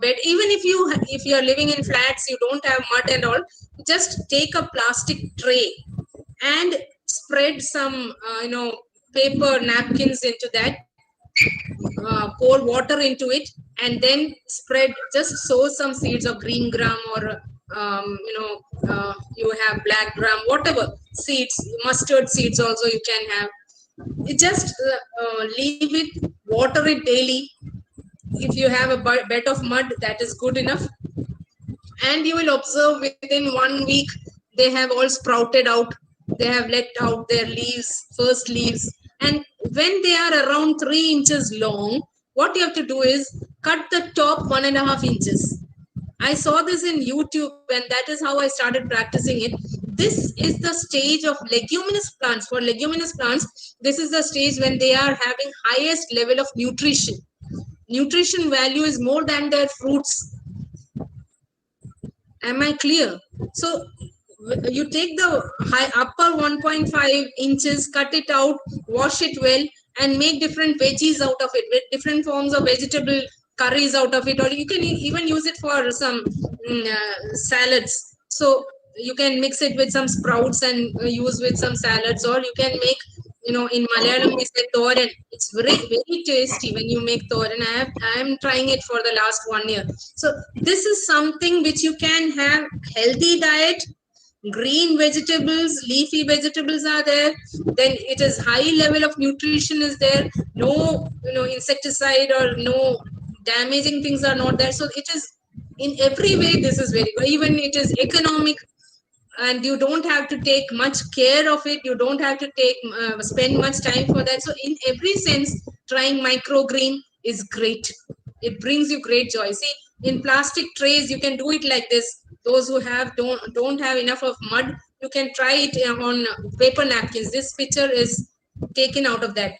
bed. Even if you are living in flats, you don't have mud and all, just take a plastic tray and spread some paper napkins into that, pour water into it, and then just sow some seeds of green gram, or you have black gram, whatever seeds, mustard seeds also you can have. You just leave it, water it daily. If you have a bed of mud, that is good enough. And you will observe within 1 week, they have all sprouted out. They have let out their first leaves. And when they are around 3 inches long, what you have to do is cut the top 1.5 inches. I saw this in YouTube, and that is how I started practicing it. This is the stage of leguminous plants. For leguminous plants, this is the stage when they are having highest level of nutrition. Nutrition value is more than their fruits. Am I clear? So you take the upper 1.5 inches, cut it out, wash it well, and make different veggies out of it, with different forms of vegetable curries out of it, or you can even use it for some salads. So you can mix it with some sprouts and use with some salads, or you can make, in Malayalam we say thoran. It's very, very tasty when you make thoran. I am trying it for the last 1 year. So this is something which you can have. Healthy diet, green vegetables, leafy vegetables are there. Then it is high level of nutrition is there. No, insecticide or no damaging things are not there. So it is, in every way, this is very good. Even it is economic, and you don't have to take much care of it. You don't have to spend much time for that. So in every sense, trying microgreen is great. It brings you great joy. See, in plastic trays, you can do it like this. Those who don't have enough of mud, you can try it on paper napkins. This picture is taken out of that.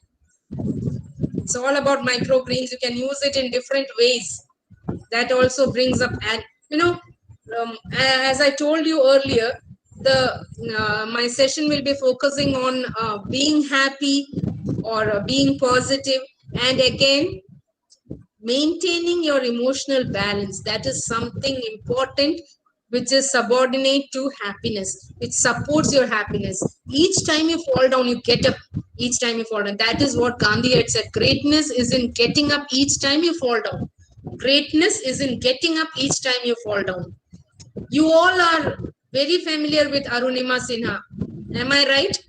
It's all about microgreens. You can use it in different ways. That also brings up, and as I told you earlier, my session will be focusing on being happy, or being positive, and again, maintaining your emotional balance. That is something important, which is subordinate to happiness. It supports your happiness. Each time you fall down, you get up. Each time you fall down. That is what Gandhi had said. Greatness is in getting up each time you fall down. Greatness is in getting up each time you fall down. You all are very familiar with Arunima Sinha. Am I right?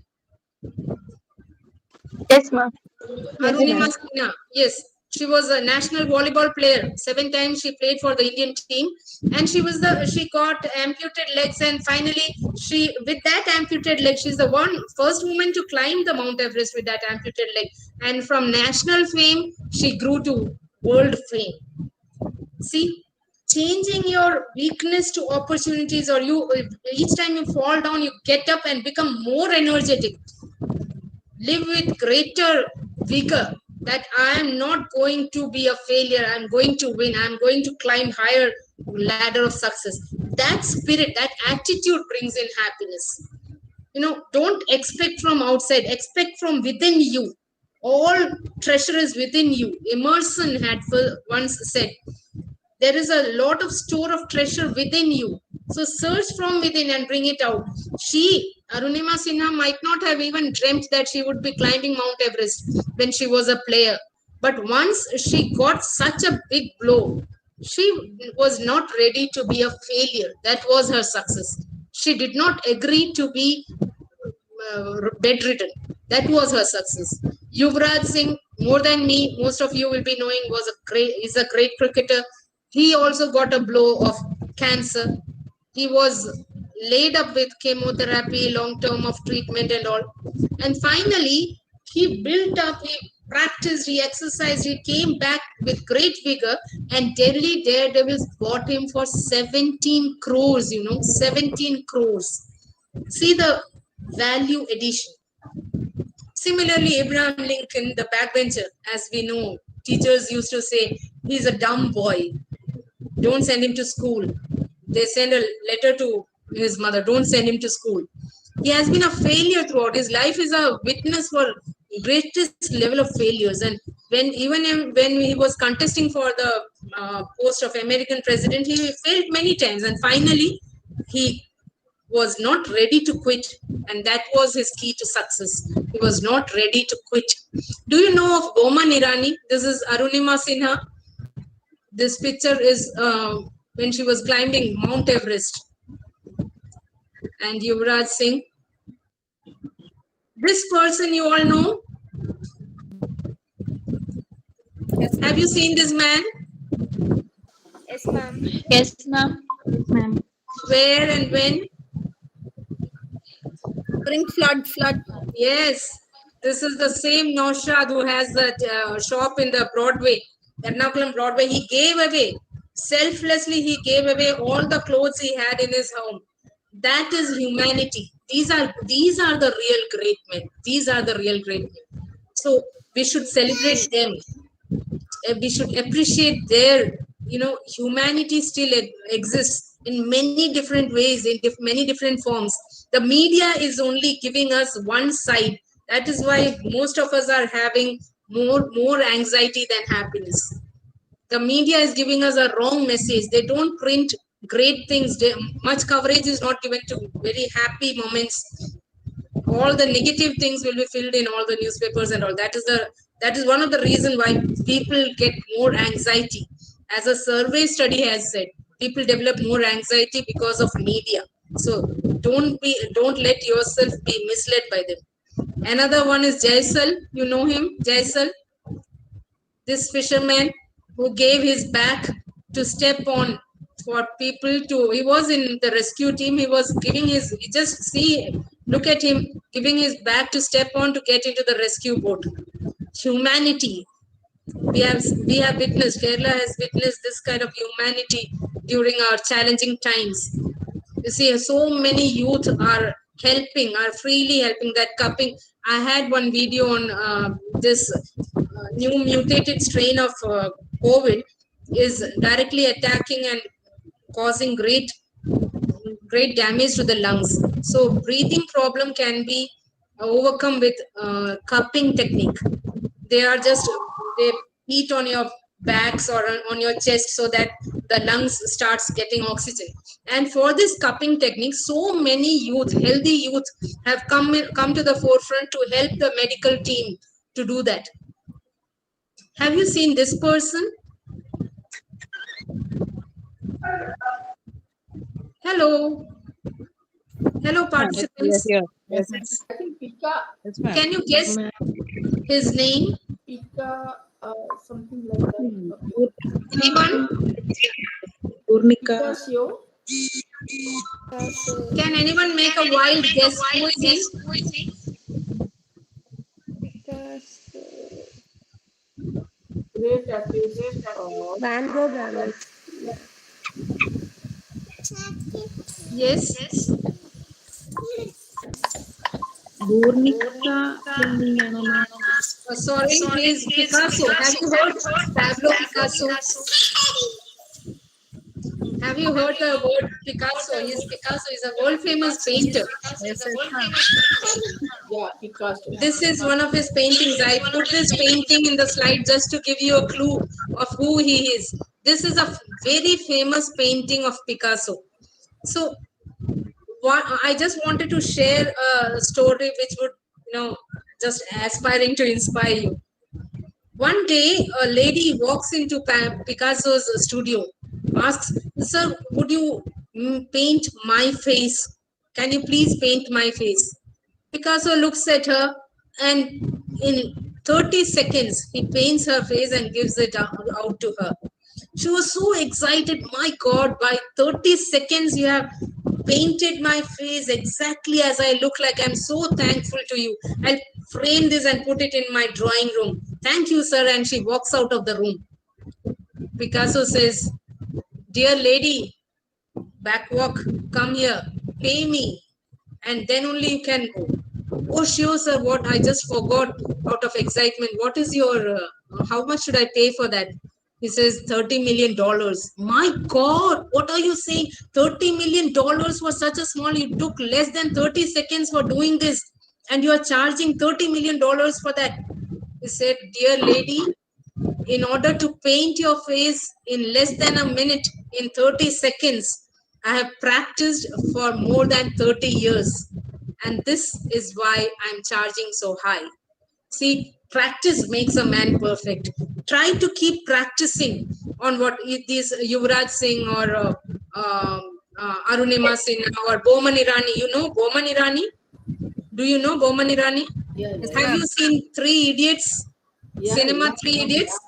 Yes, ma'am. Arunima Sinha. Yes. She was a national volleyball player. 7 times she played for the Indian team, and she got amputated legs, and finally with that amputated leg, she's the first woman to climb the Mount Everest with that amputated leg. And from national fame, she grew to world fame. See, changing your weakness to opportunities, or each time you fall down, you get up and become more energetic. Live with greater vigor that I am not going to be a failure. I'm going to win. I'm going to climb higher ladder of success. That spirit, that attitude brings in happiness. Don't expect from outside, expect from within you. All treasure is within you. Emerson had once said, there is a lot of store of treasure within you. So search from within and bring it out. Arunima Sinha, might not have even dreamt that she would be climbing Mount Everest when she was a player. But once she got such a big blow, she was not ready to be a failure. That was her success. She did not agree to be bedridden. That was her success. Yuvraj Singh, more than me, most of you will be knowing, is a great cricketer. He also got a blow of cancer. He was laid up with chemotherapy, long term of treatment and all. And finally, he built up, he practiced, he exercised, he came back with great vigor, and Delhi Daredevils bought him for 17 crores, 17 crores. See the value addition. Similarly, Abraham Lincoln, the backbencher, as we know, teachers used to say, he's a dumb boy. Don't send him to school. They send a letter to his mother, don't send him to school. He has been a failure throughout. His life is a witness for greatest level of failures. And when he was contesting for the post of American president, he failed many times. And finally, he was not ready to quit. And that was his key to success. He was not ready to quit. Do you know of Boman Irani? This is Arunima Sinha. This picture is when she was climbing Mount Everest. And Yuvraj Singh. This person you all know? Yes, have you seen this man? Yes, ma'am. Yes, ma'am. Where and when? During flood. Yes, this is the same Naushad who has that shop in the Broadway, Ernakulam Broadway. He gave away, selflessly he gave away all the clothes he had in his home. That is humanity. These are the real great men. These are the real great men. So we should celebrate them. We should appreciate their, humanity still exists in many different ways, in many different forms. The media is only giving us one side. That is why most of us are having more anxiety than happiness. The media is giving us a wrong message. They don't print great things. Much coverage is not given to very happy moments. All the negative things will be filled in all the newspapers and all. That is one of the reasons why people get more anxiety. As a survey study has said, people develop more anxiety because of media. So don't let yourself be misled by them. Another one is Jaisal. You know him, Jaisal? This fisherman who gave his back to step on for people to, he was in the rescue team. He was giving his, look at him, giving his back to step on to get into the rescue boat. Humanity. We have witnessed, Kerala has witnessed this kind of humanity during our challenging times. You see, so many youth are freely helping. That cupping. I had one video on this new mutated strain of COVID is directly attacking and causing great damage to the lungs. So breathing problem can be overcome with cupping technique. They eat on your backs or on your chest so that the lungs starts getting oxygen. And for this cupping technique, so many healthy youth have come to the forefront to help the medical team to do that. Have you seen this person? Hello, participants. Yes. I think Pika. Can you guess his name? Pika. Something like that. Anyone? Purnika. Picasso. Can anyone make a wild guess? Who is he? Great artist. Van Gogh. Yes. Sorry, please. Picasso. Have you heard Pablo Picasso? Have you heard the word Picasso? Yes, Picasso is a world famous painter. Yeah, Picasso. This is one of his paintings. I put this painting in the slide just to give you a clue of who he is. This is a very famous painting of Picasso. So I just wanted to share a story which would, just aspiring to inspire you. One day, a lady walks into Picasso's studio, asks, "Sir, would you paint my face? Can you please paint my face?" Picasso looks at her, and in 30 seconds, he paints her face and gives it out to her. She was so excited. My God, by 30 seconds, you have painted my face exactly as I look like. I'm so thankful to you. I'll frame this and put it in my drawing room. Thank you, sir. And she walks out of the room. Picasso says, "Dear lady, backwalk, come here, pay me, and then only you can go." "Oh, sure, sir. What? I just forgot out of excitement. What is your, how much should I pay for that?" He says, $30 million. My God, what are you saying? $30 million for such a small, you took less than 30 seconds for doing this, and you are charging $30 million for that. He said, "Dear lady, in order to paint your face in less than a minute, in 30 seconds, I have practiced for more than 30 years. And this is why I'm charging so high." See, practice makes a man perfect. Try to keep practicing on what these Yuvraj Singh or Arunima Sinha or Boman Irani. You know Boman Irani? Do you know Boman Irani? Yeah. Have you seen Three Idiots? Cinema Three Idiots?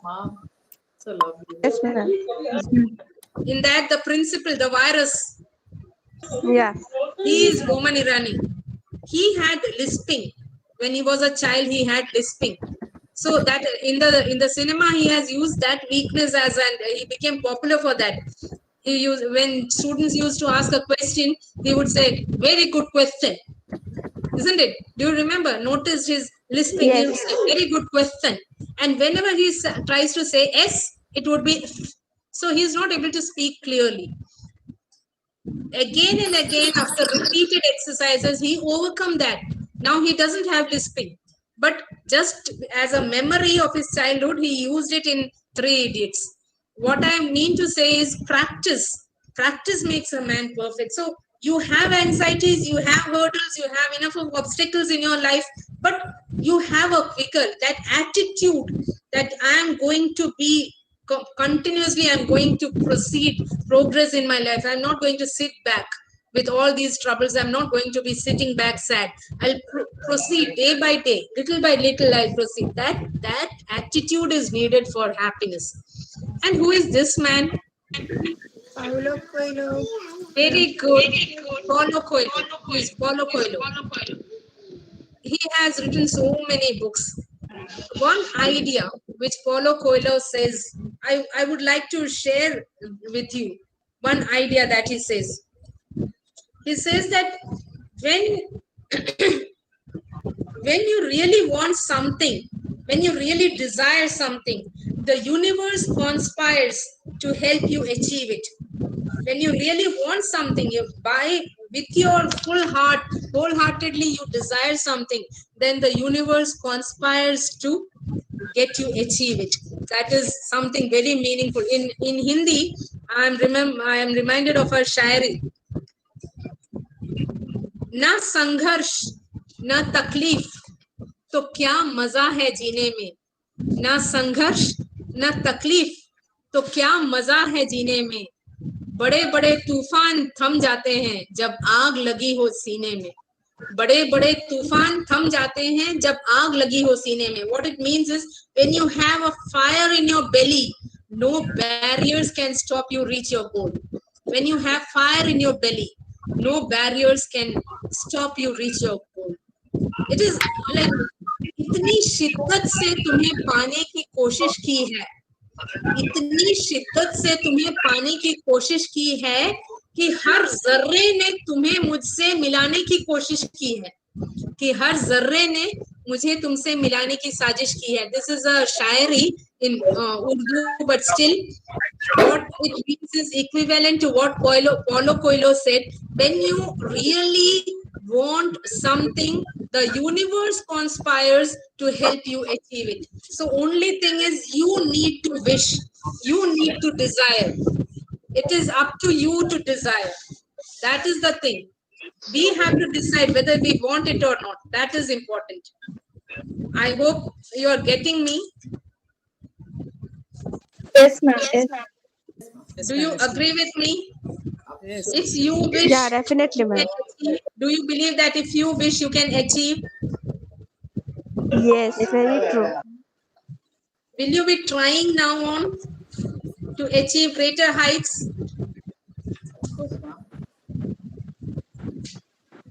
So lovely. Yes, ma'am. In that, the principal, the virus, Yeah. he is Boman Irani. He had lisping. When he was a child, he had lisping. So that in the cinema, he has used that weakness and he became popular for that. When students used to ask a question, he would say, "Very good question." Isn't it? Do you remember? Notice his lisping. Yes. He would say, "Very good question." And whenever he tries to say S, it would be F. So he's not able to speak clearly. Again and again, after repeated exercises, he overcome that. Now he doesn't have lisping. But just as a memory of his childhood, he used it in Three Idiots. What I mean to say is practice. Practice makes a man perfect. So you have anxieties, you have hurdles, you have enough of obstacles in your life, but you have a vigor, that attitude that I am going to be continuously, I'm going to progress in my life. I'm not going to sit back with all these troubles. I'm not going to be sitting back sad. I'll proceed day by day, little by little. I'll proceed. That attitude is needed for happiness. And who is this man? Paulo Coelho. Very good. Paulo Coelho. Who is Paulo Coelho? He has written so many books. One idea which Paulo Coelho says, I would like to share with you. One idea that he says. He says that when you really want something, when you really desire something, the universe conspires to help you achieve it. When you really want something, you buy with your full heart, wholeheartedly you desire something, then the universe conspires to get you achieve it. That is something very meaningful. In Hindi, I am reminded of a shairi. ना संघर्ष ना तकलीफ तो क्या मजा है जीने में, ना संघर्ष ना तकलीफ तो क्या मजा है जीने में, बड़े बड़े तूफान थम जाते हैं जब आग लगी हो सीने में. बड़े बड़े तूफान थम जाते हैं जब आग लगी हो सीने में. What it means is when you have a fire in your belly, no barriers can stop you reach your goal. When you have fire in your belly, no barriers can stop you reach your goal. It is like इतनी शिद्दत से तुम्हें पाने की कोशिश की है, इतनी शिद्दत से तुम्हें पाने की कोशिश की है कि हर जर्रे ने तुम्हें मुझसे मिलाने की कोशिश की है, कि हर जर्रे ने मुझे तुमसे मिलाने की साजिश की है. This is a Shayari in Urdu, but still what it means is equivalent to what Paulo Coelho said. When you really want something, the universe conspires to help you achieve it. So only thing is you need to wish, you need to desire. It is up to you to desire. That is the thing. We have to decide whether we want it or not. That is important. I hope you are getting me. Yes, ma'am. Yes. Do you agree with me? Yes. If you wish, Yeah, definitely, ma'am. do you believe that if you wish, you can achieve? Yes, very true. Will you be trying now on to achieve greater heights?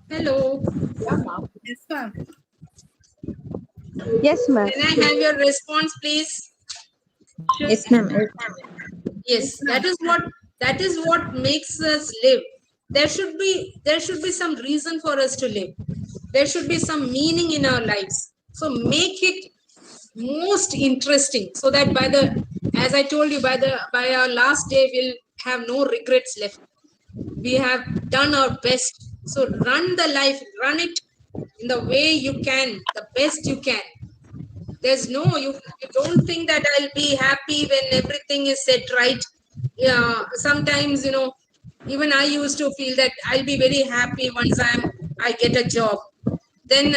Hello. Yes, ma'am. Yes, ma'am. Can I have your response, please? Yes, ma'am. Yes, that is what makes us live. There should be some reason for us to live. There should be some meaning in our lives. So make it most interesting, so that as I told you, by our last day we'll have no regrets left. We have done our best. So run the life, run it in the way you can, the best you can. There's no, you don't think that I'll be happy when everything is set right. Yeah, sometimes, even I used to feel that I'll be very happy once I get a job. Then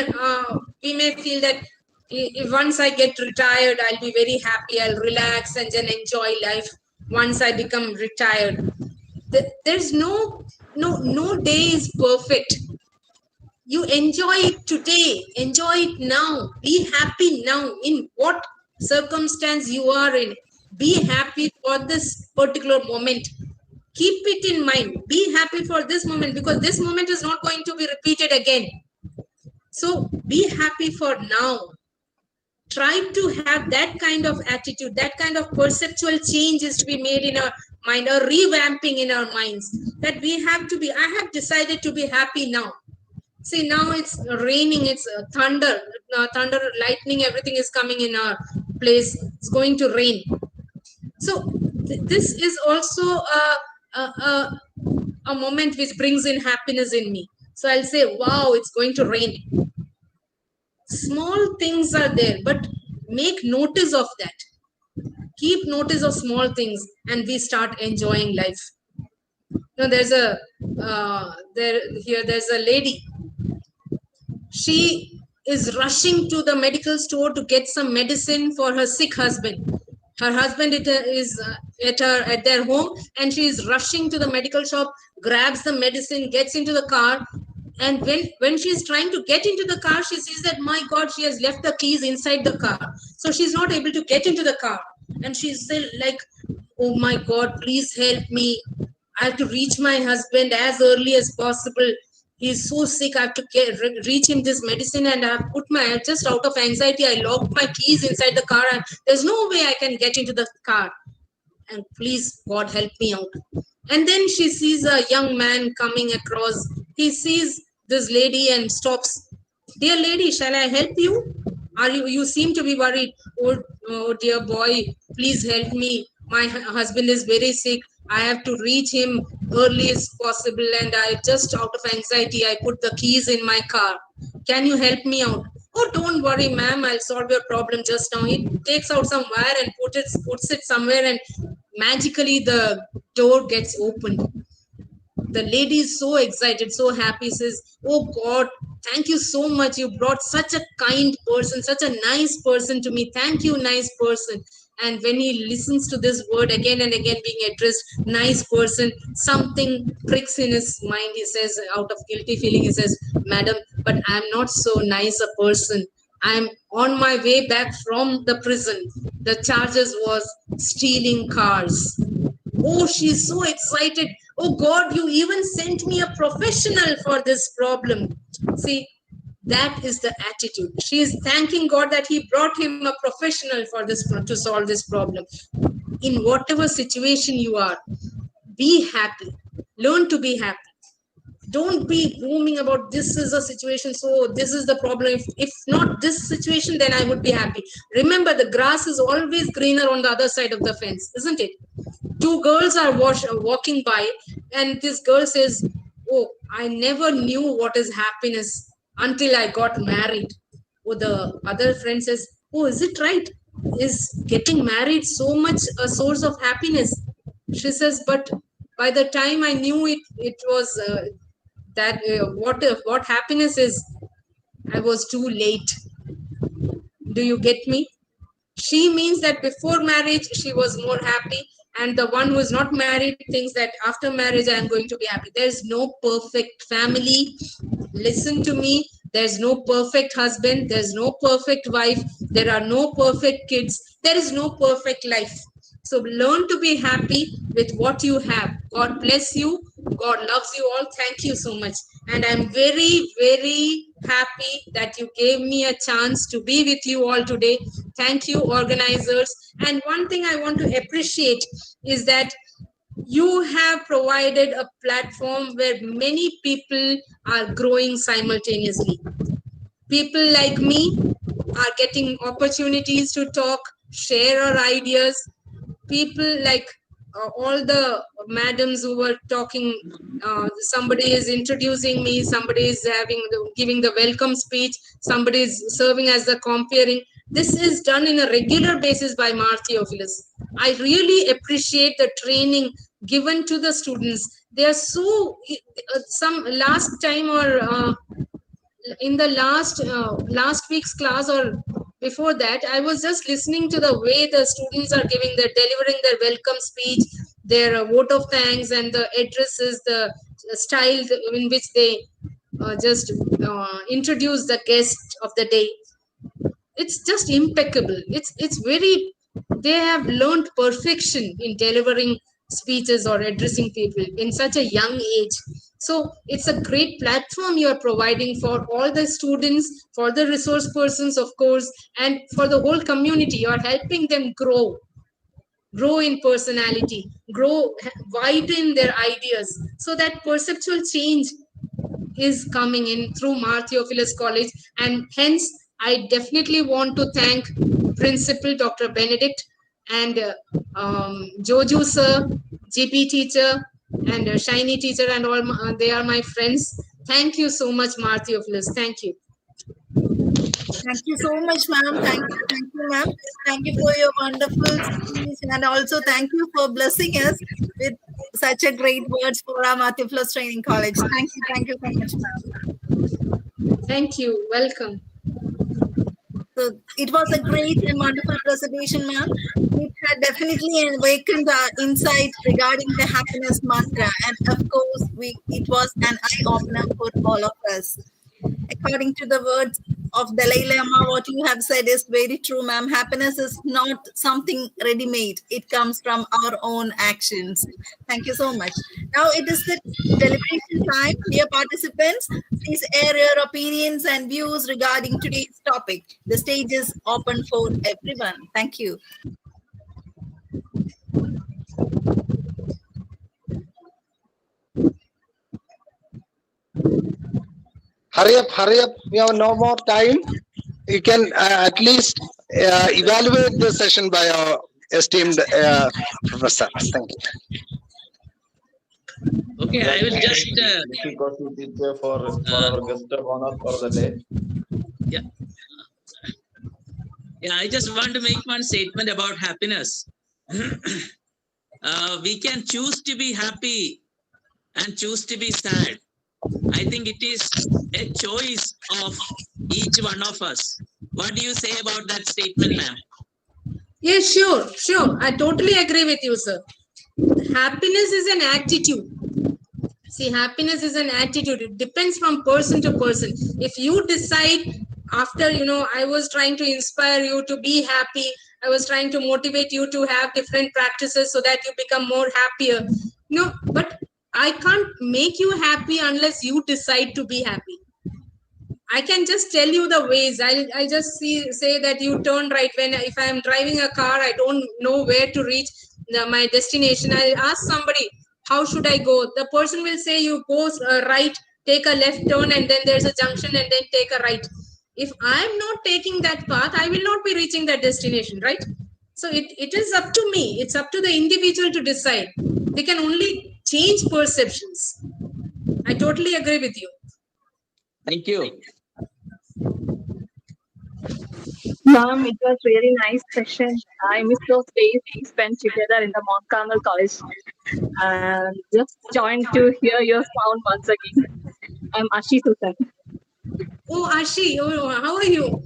we may feel that if once I get retired, I'll be very happy, I'll relax and then enjoy life once I become retired. There's no day is perfect. You enjoy it today, enjoy it now, be happy now in what circumstance you are in. Be happy for this particular moment. Keep it in mind. Be happy for this moment, because this moment is not going to be repeated again. So be happy for now. Try to have that kind of attitude, that kind of perceptual change is to be made in our mind, or revamping in our minds, that we have to be, I have decided to be happy now. See, now it's raining, it's thunder, lightning, everything is coming in our place. It's going to rain. So this is also a moment which brings in happiness in me. So I'll say, wow, it's going to rain. Small things are there, but make notice of that. Keep notice of small things, and we start enjoying life. Now there's a lady. She is rushing to the medical store to get some medicine for her sick husband. Her husband is at their home, and she is rushing to the medical shop, grabs the medicine, gets into the car. And when she's trying to get into the car, she sees that, my God, she has left the keys inside the car. So she's not able to get into the car. And she's still like, oh my God, please help me. I have to reach my husband as early as possible. He's so sick. I have to reach him this medicine, and I have just out of anxiety, I locked my keys inside the car, and there's no way I can get into the car. And please, God, help me out. And then she sees a young man coming across. He sees this lady and stops. Dear lady, shall I help you? You seem to be worried. Oh dear boy, please help me. My husband is very sick. I have to reach him early as possible, and I just out of anxiety, I put the keys in my car. Can you help me out? Oh, don't worry, ma'am. I'll solve your problem just now. He takes out some wire and puts it somewhere, and magically the door gets opened. The lady is so excited, so happy, says, oh God, thank you so much. You brought such a kind person, such a nice person to me. Thank you, nice person. And when he listens to this word again and again being addressed, nice person, something pricks in his mind. He says, out of guilty feeling, he says, Madam, but I'm not so nice a person. I'm on my way back from the prison. The charges was stealing cars. Oh, she's so excited. Oh God, you even sent me a professional for this problem. See, that is the attitude. She is thanking God that he brought him a professional for this to solve this problem. In whatever situation you are, be happy. Learn to be happy. Don't be booming about this is a situation, so this is the problem. If not this situation, then I would be happy. Remember, the grass is always greener on the other side of the fence, isn't it? Two girls are walking by, and this girl says, oh, I never knew what is happiness until I got married. Oh, the other friend says, oh, is it right? Is getting married so much a source of happiness? She says, but by the time I knew it was what happiness is, I was too late. Do you get me? She means that before marriage, she was more happy. And the one who is not married thinks that after marriage, I am going to be happy. There's no perfect family. Listen to me. There's no perfect husband. There's no perfect wife. There are no perfect kids. There is no perfect life. So learn to be happy with what you have. God bless you. God loves you all. Thank you so much. And I'm very, very happy that you gave me a chance to be with you all today. Thank you, organizers. And one thing I want to appreciate is that you have provided a platform where many people are growing simultaneously. People like me are getting opportunities to talk, share our ideas. People like all the madams who were talking, somebody is introducing me, somebody is giving the welcome speech, somebody is serving as the comparing. This is done in a regular basis by Mar Theophilus. I really appreciate the training given to the students. They are so, some last time or in the last week's class or before that, I was just listening to the way the students are delivering their welcome speech, their vote of thanks, and the addresses, the style in which they just introduce the guest of the day. It's just impeccable. It's very, they have learned perfection in delivering speeches or addressing people in such a young age. So it's a great platform you are providing for all the students, for the resource persons, of course, and for the whole community. You are helping them grow in personality, widen their ideas, so that perceptual change is coming in through Mar Theophilus College. And hence, I definitely want to thank Principal Dr. Benedict and Joju sir, GP teacher, and Shiny teacher, and all. They are my friends. Thank you so much, Mar Theophilus. Thank you. Thank you so much, ma'am. Thank you, ma'am. Thank you for your wonderful speech, and also thank you for blessing us with such a great words for our Mar Theophilus Training College. Thank you so much, ma'am. Thank you. Welcome. So it was a great and wonderful presentation, ma'am. It had definitely awakened our insight regarding the happiness mantra, and of course, it was an eye-opener for all of us. According to the words of Dalai Lama, what you have said is very true, ma'am. Happiness is not something ready-made. It comes from our own actions. Thank you so much. Now it is the deliberation time. Dear participants, please air your opinions and views regarding today's topic. The stage is open for everyone. Thank you. Hurry up. We have no more time. You can at least evaluate the session by our esteemed professor. Thank you. Okay, I will just teacher for our guest of honor for the day. Yeah, I just want to make one statement about happiness. We can choose to be happy and choose to be sad. I think it is a choice of each one of us. What do you say about that statement, ma'am? Yes, sure, sure. I totally agree with you, sir. Happiness is an attitude. See, happiness is an attitude. It depends from person to person. If you decide after, I was trying to inspire you to be happy, I was trying to motivate you to have different practices so that you become more happier. No, but I can't make you happy unless you decide to be happy. I can just tell you the ways. I just say that you turn right when if I am driving a car, I don't know where to reach my destination. I ask somebody, how should I go? The person will say you go right, take a left turn, and then there's a junction, and then take a right. If I'm not taking that path, I will not be reaching that destination, right? So it is up to me. It's up to the individual to decide. They can only change perceptions. I totally agree with you. Thank you. Ma'am, it was really nice session. I miss those days we spent together in the Mount Carmel College. And just joined to hear your sound once again. I'm Ashi Susan. Oh, Ashi, how are you?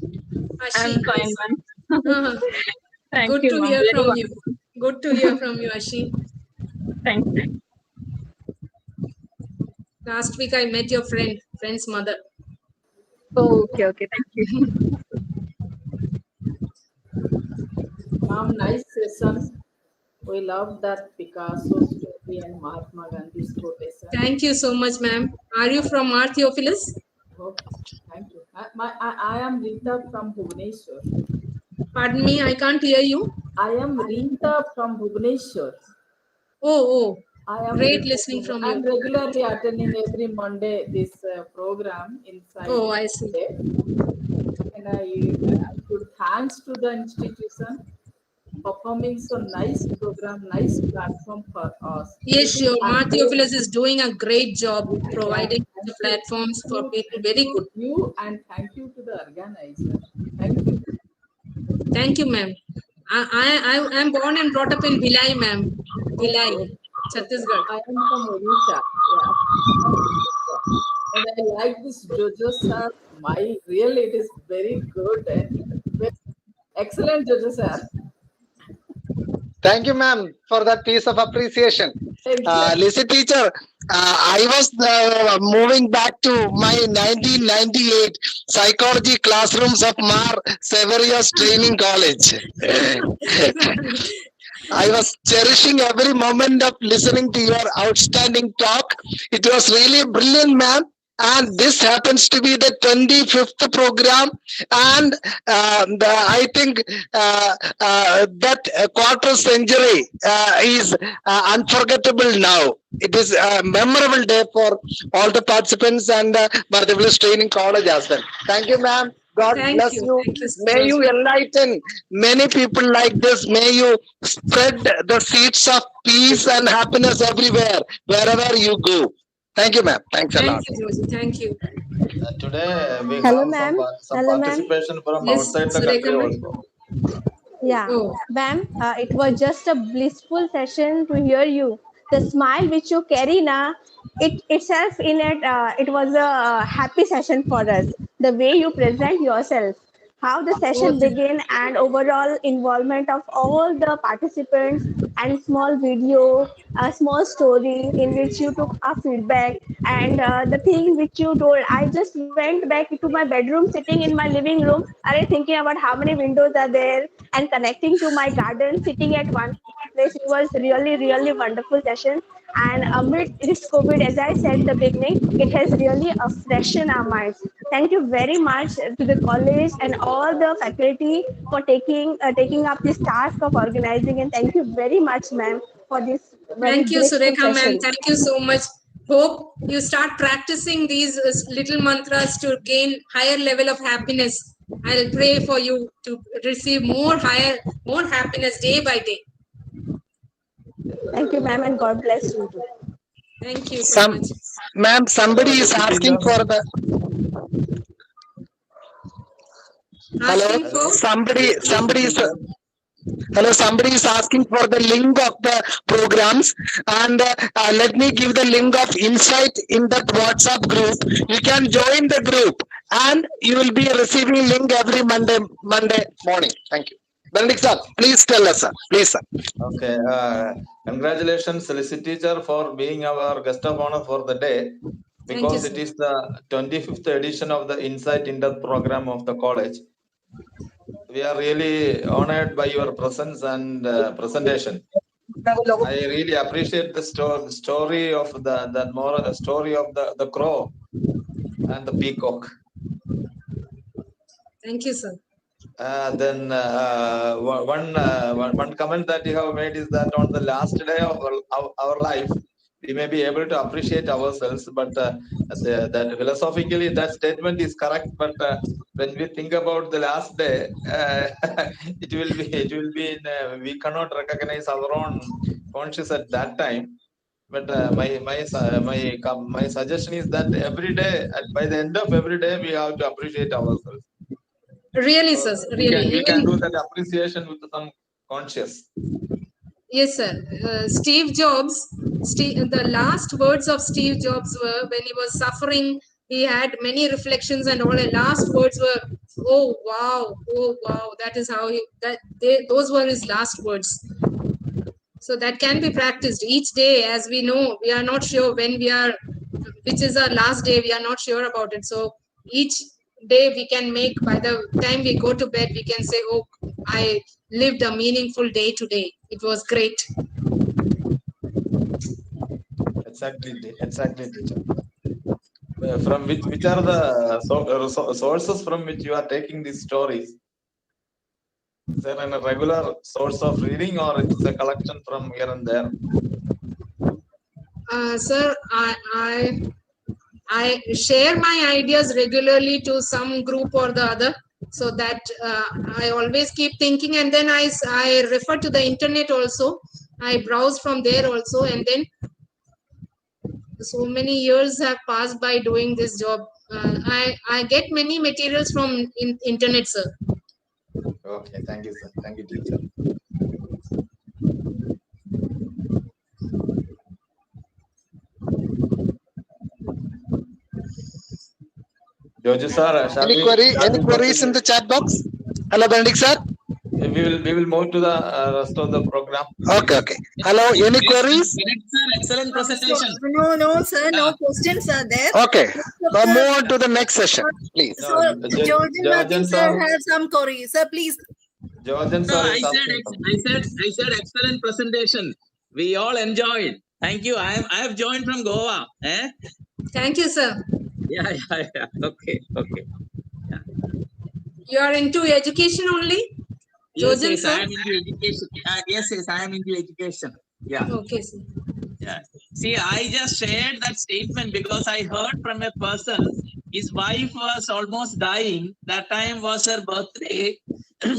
Ashi, I'm fine, ma'am. Thank Good you, to ma'am. hear Very from much. you. Good to hear from you, Ashi. Thank you. Last week I met your friend's mother. Oh, okay, thank you. Ma'am, nice session. We love that Picasso story and Mahatma Gandhi's quotation. Thank you so much, ma'am. Are you from R. Theophilus? Oh, thank you. I am Rita from Bhubaneswar. Pardon me, I can't hear you. I am Rita from Bhubaneswar. Oh, I am great listening from I'm you. regularly attending every Monday this program inside. Oh, I see. And I give thanks to the institution performing so nice program, nice platform for us. Yes, sure. R. Theophilus is doing a great job providing the platforms for people. Very good. You and thank you to the organizer. Thank you. Thank you, ma'am. I am born and brought up in Bhilai, ma'am. Bhilai, Chhattisgarh. I am from Odisha. Yeah. And I like this Jojo sir. Really, it is very good and very excellent, Jojo sir. Thank you, ma'am, for that piece of appreciation. Lizzie teacher, I was moving back to my 1998 psychology classrooms of Mar Severius Training College. I was cherishing every moment of listening to your outstanding talk. It was really brilliant, ma'am. And this happens to be the 25th program, and I think that quarter century is unforgettable now. It is a memorable day for all the participants and Marthavillas Training College as well. Thank you, ma'am. God bless you. May you enlighten many people like this. May you spread the seeds of peace and happiness everywhere, wherever you go. Thank you, ma'am. Thanks a lot. Thank you, Josie. Thank you. Today we Hello, have ma'am. some Hello, ma'am. participation from Yes, outside the Surekha, country ma'am. also. Yeah, Oh. ma'am, it was just a blissful session to hear you. The smile which you carry now, it itself in it, it was a happy session for us. The way you present yourself, how the session began, and overall involvement of all the participants, and small video, a small story in which you took a feedback, and the thing which you told. I just went back to my bedroom, sitting in my living room, thinking about how many windows are there, and connecting to my garden, sitting at one place. It was really, really wonderful session. And amid this COVID, as I said in the beginning, it has really freshened our minds. Thank you very much to the college and all the faculty for taking up this task of organizing. And thank you very much, ma'am, for this very Thank you, blissful Surekha, ma'am. session. Thank you so much. Hope you start practicing these little mantras to gain higher level of happiness. I'll pray for you to receive more happiness day by day. Thank you, ma'am, and God bless you too. Thank you so much. Ma'am, somebody is asking for the. Hello, somebody is. Hello, somebody is asking for the link of the programs, and let me give the link of Insight in that WhatsApp group. You can join the group, and you will be receiving link every Monday morning. Thank you. Benedict sir, please tell us, sir. Please, sir. Okay. Congratulations, Felicity teacher, for being our guest of honor for the day, because it is the 25th edition of the Insight Inter program of the college. We are really honored by your presence and presentation. I really appreciate the story of the story of the crow and the peacock. Thank you, sir. Then one comment that you have made is that on the last day of our life, we may be able to appreciate ourselves, but that philosophically that statement is correct. But when we think about the last day, it will be we cannot recognize our own conscious at that time. But my suggestion is that every day, by the end of every day, we have to appreciate ourselves. Really, sir. Really. We can do that appreciation with some conscious. Yes, sir. Steve Jobs, the last words of Steve Jobs were when he was suffering, he had many reflections, and all the last words were, oh wow, that is how those were his last words. So that can be practiced each day. As we know, we are not sure which is our last day, we are not sure about it. So each day we can make, by the time we go to bed, we can say, oh, I lived a meaningful day today. It was great. Exactly, teacher. From which are the sources from which you are taking these stories? Is there a regular source of reading, or it's a collection from here and there? Sir, I share my ideas regularly to some group or the other, so that I always keep thinking, and then I refer to the internet also. I browse from there also, and then so many years have passed by doing this job. I get many materials from internet, sir. Okay, thank you, sir. Thank you, teacher. George sir, Any queries in the chat box? Hello, Benedict sir. We will move to the rest of the program. Okay. Hello, any queries? Excellent presentation. No, sir. No questions are there. Okay. Now move on to the next session, please. So, Georgian sir has some queries. Sir, please. Georgian No, sir, I said excellent presentation. We all enjoyed. Thank you. I have joined from Goa. Thank you, sir. Yeah. Okay. Yeah. You are into education only? Yes, Georgian, sir? I am into education. Yes, I am into education. Yeah. Okay, sir. Yeah. See, I just shared that statement because I heard from a person, his wife was almost dying. That time was her birthday.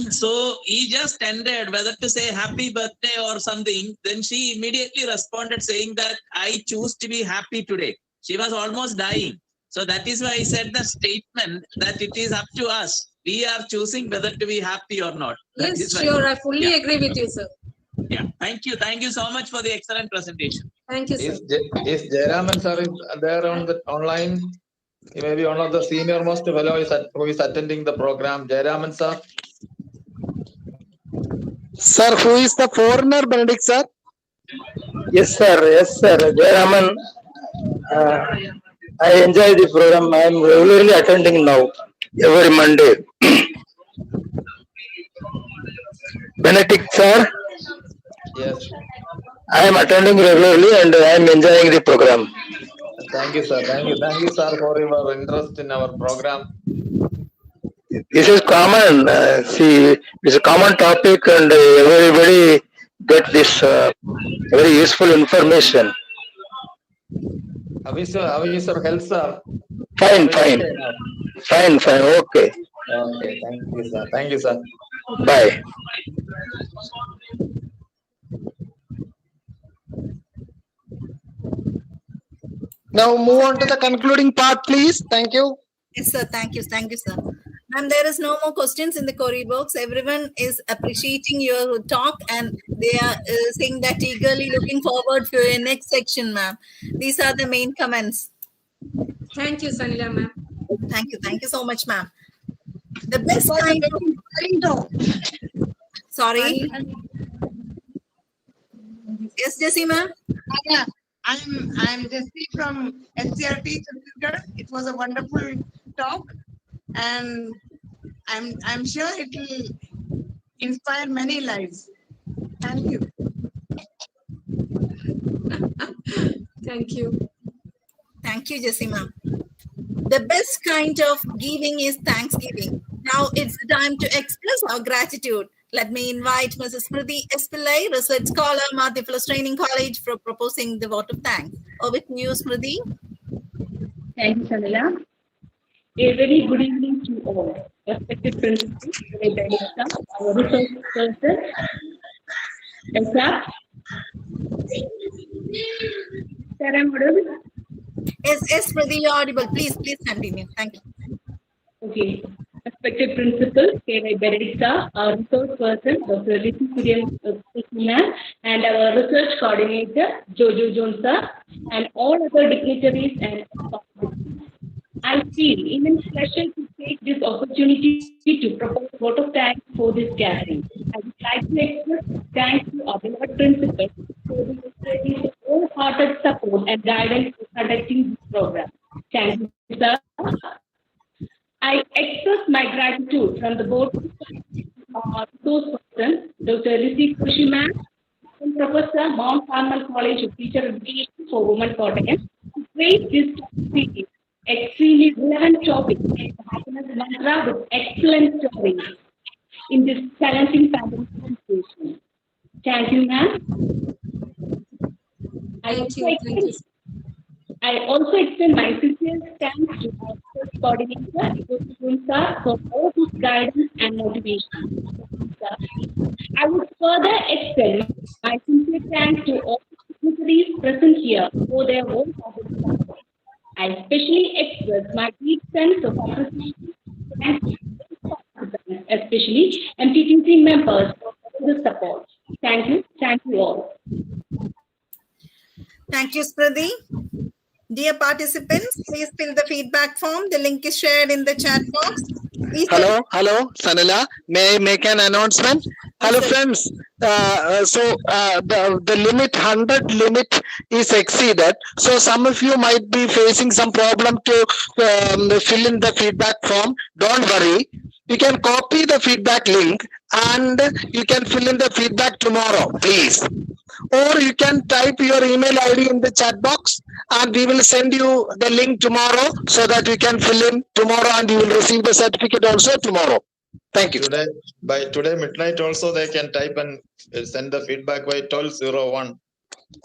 So he just ended whether to say happy birthday or something. Then she immediately responded saying that I choose to be happy today. She was almost dying. So that is why I said the statement that it is up to us. We are choosing whether to be happy or not. That Yes, is why. sure. I fully agree with you, sir. Yeah. Thank you. Thank you so much for the excellent presentation. Thank you, sir. Is Jayaraman sir there on the online? He may be one of the senior most fellow who is attending the program. Jayaraman sir. Sir, who is the foreigner, Benedict sir? Yes, sir. Jayaraman, I enjoy the program. I am regularly attending now, every Monday. Benedict sir? Yes. I am attending regularly and I am enjoying the program. Thank you, sir. Thank you, sir, for your interest in our program. This is common. It's a common topic, and everybody get this very useful information. How is your health, sir? Fine. Okay. Okay. Thank you, sir. Bye. Now move on to the concluding part, please. Thank you. Yes, sir. Thank you, sir. Ma'am, there is no more questions in the query box. Everyone is appreciating your talk and they are saying that eagerly looking forward for your next section, ma'am. These are the main comments. Thank you, Sanila, ma'am. Thank you so much, ma'am. The best kind of Sorry. Yes, Jessima. Yeah, I'm Jessie from SCRT Chhattisgarh. It was a wonderful talk, and I'm sure it will inspire many lives. Thank you. Thank you. Thank you, Jessima. The best kind of giving is Thanksgiving. Now it's the time to express our gratitude. Let me invite Mrs. Smriti S. Pillai, research scholar, Madhya Phyllis Training College, for proposing the vote of thanks. Over to you, Smriti. Thank you, Sanila. A very good evening to all. Respected principals, our resource person, Sir, I'm audible? Yes, Smriti, you're audible. Please continue. Thank you. Okay. Respected principal, K.Y. Benedicta, our resource person, Dr. Rishi Suryan, and our research coordinator, Jojo Jones, and all other dignitaries and I feel immense pleasure to take this opportunity to propose a vote of thanks for this gathering. I would like to express thanks to our beloved principal for the wholehearted support and guidance for conducting this program. Thank you, sir. I express my gratitude from the board of resource person, Dr. Rishi Koshima, and Professor Mount Carmel College of Teacher Education for Women Kottayam, to create this topic, extremely relevant topic, and happiness mantra with excellent stories in this challenging pandemic situation. Thank you, ma'am. I also extend my sincere thanks to our research coordinator, Dr. for all his guidance and motivation. I would further extend my sincere thanks to all the dignitaries present here for their own support. I especially express my deep sense of appreciation and especially MTTC members for all the support. Thank you all. Thank you, Smriti. Dear participants, please fill the feedback form. The link is shared in the chat box. Hello, Sanila. May I make an announcement? Hello, friends. The limit 100 limit is exceeded. So some of you might be facing some problem to fill in the feedback form. Don't worry. You can copy the feedback link and you can fill in the feedback tomorrow, please. Or you can type your email ID in the chat box and we will send you the link tomorrow so that you can fill in tomorrow and you will receive the certificate also tomorrow. Thank you. By today midnight also they can type and send the feedback by 12:01.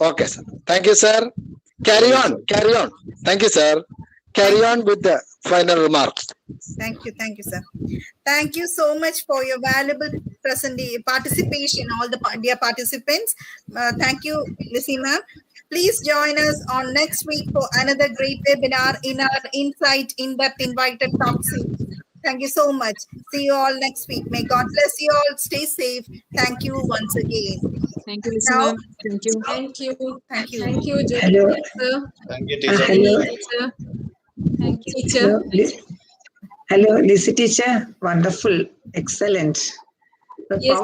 Okay, sir. Thank you, sir. Carry on. Thank you, sir. Carry on with the final remarks. Thank you, sir. Thank you so much for your valuable participation, all the dear participants. Thank you, Lissy ma'am. Please join us on next week for another great webinar in our Insight in-depth invited talk series. Thank you so much. See you all next week. May God bless you all. Stay safe. Thank you once again. Thank you, Lissy ma'am. Thank you. Thank you. Thank you, Hello. Thank you, teacher. Hello. Thank you, teacher. Hello, Lissy teacher. Wonderful. Excellent. Yes.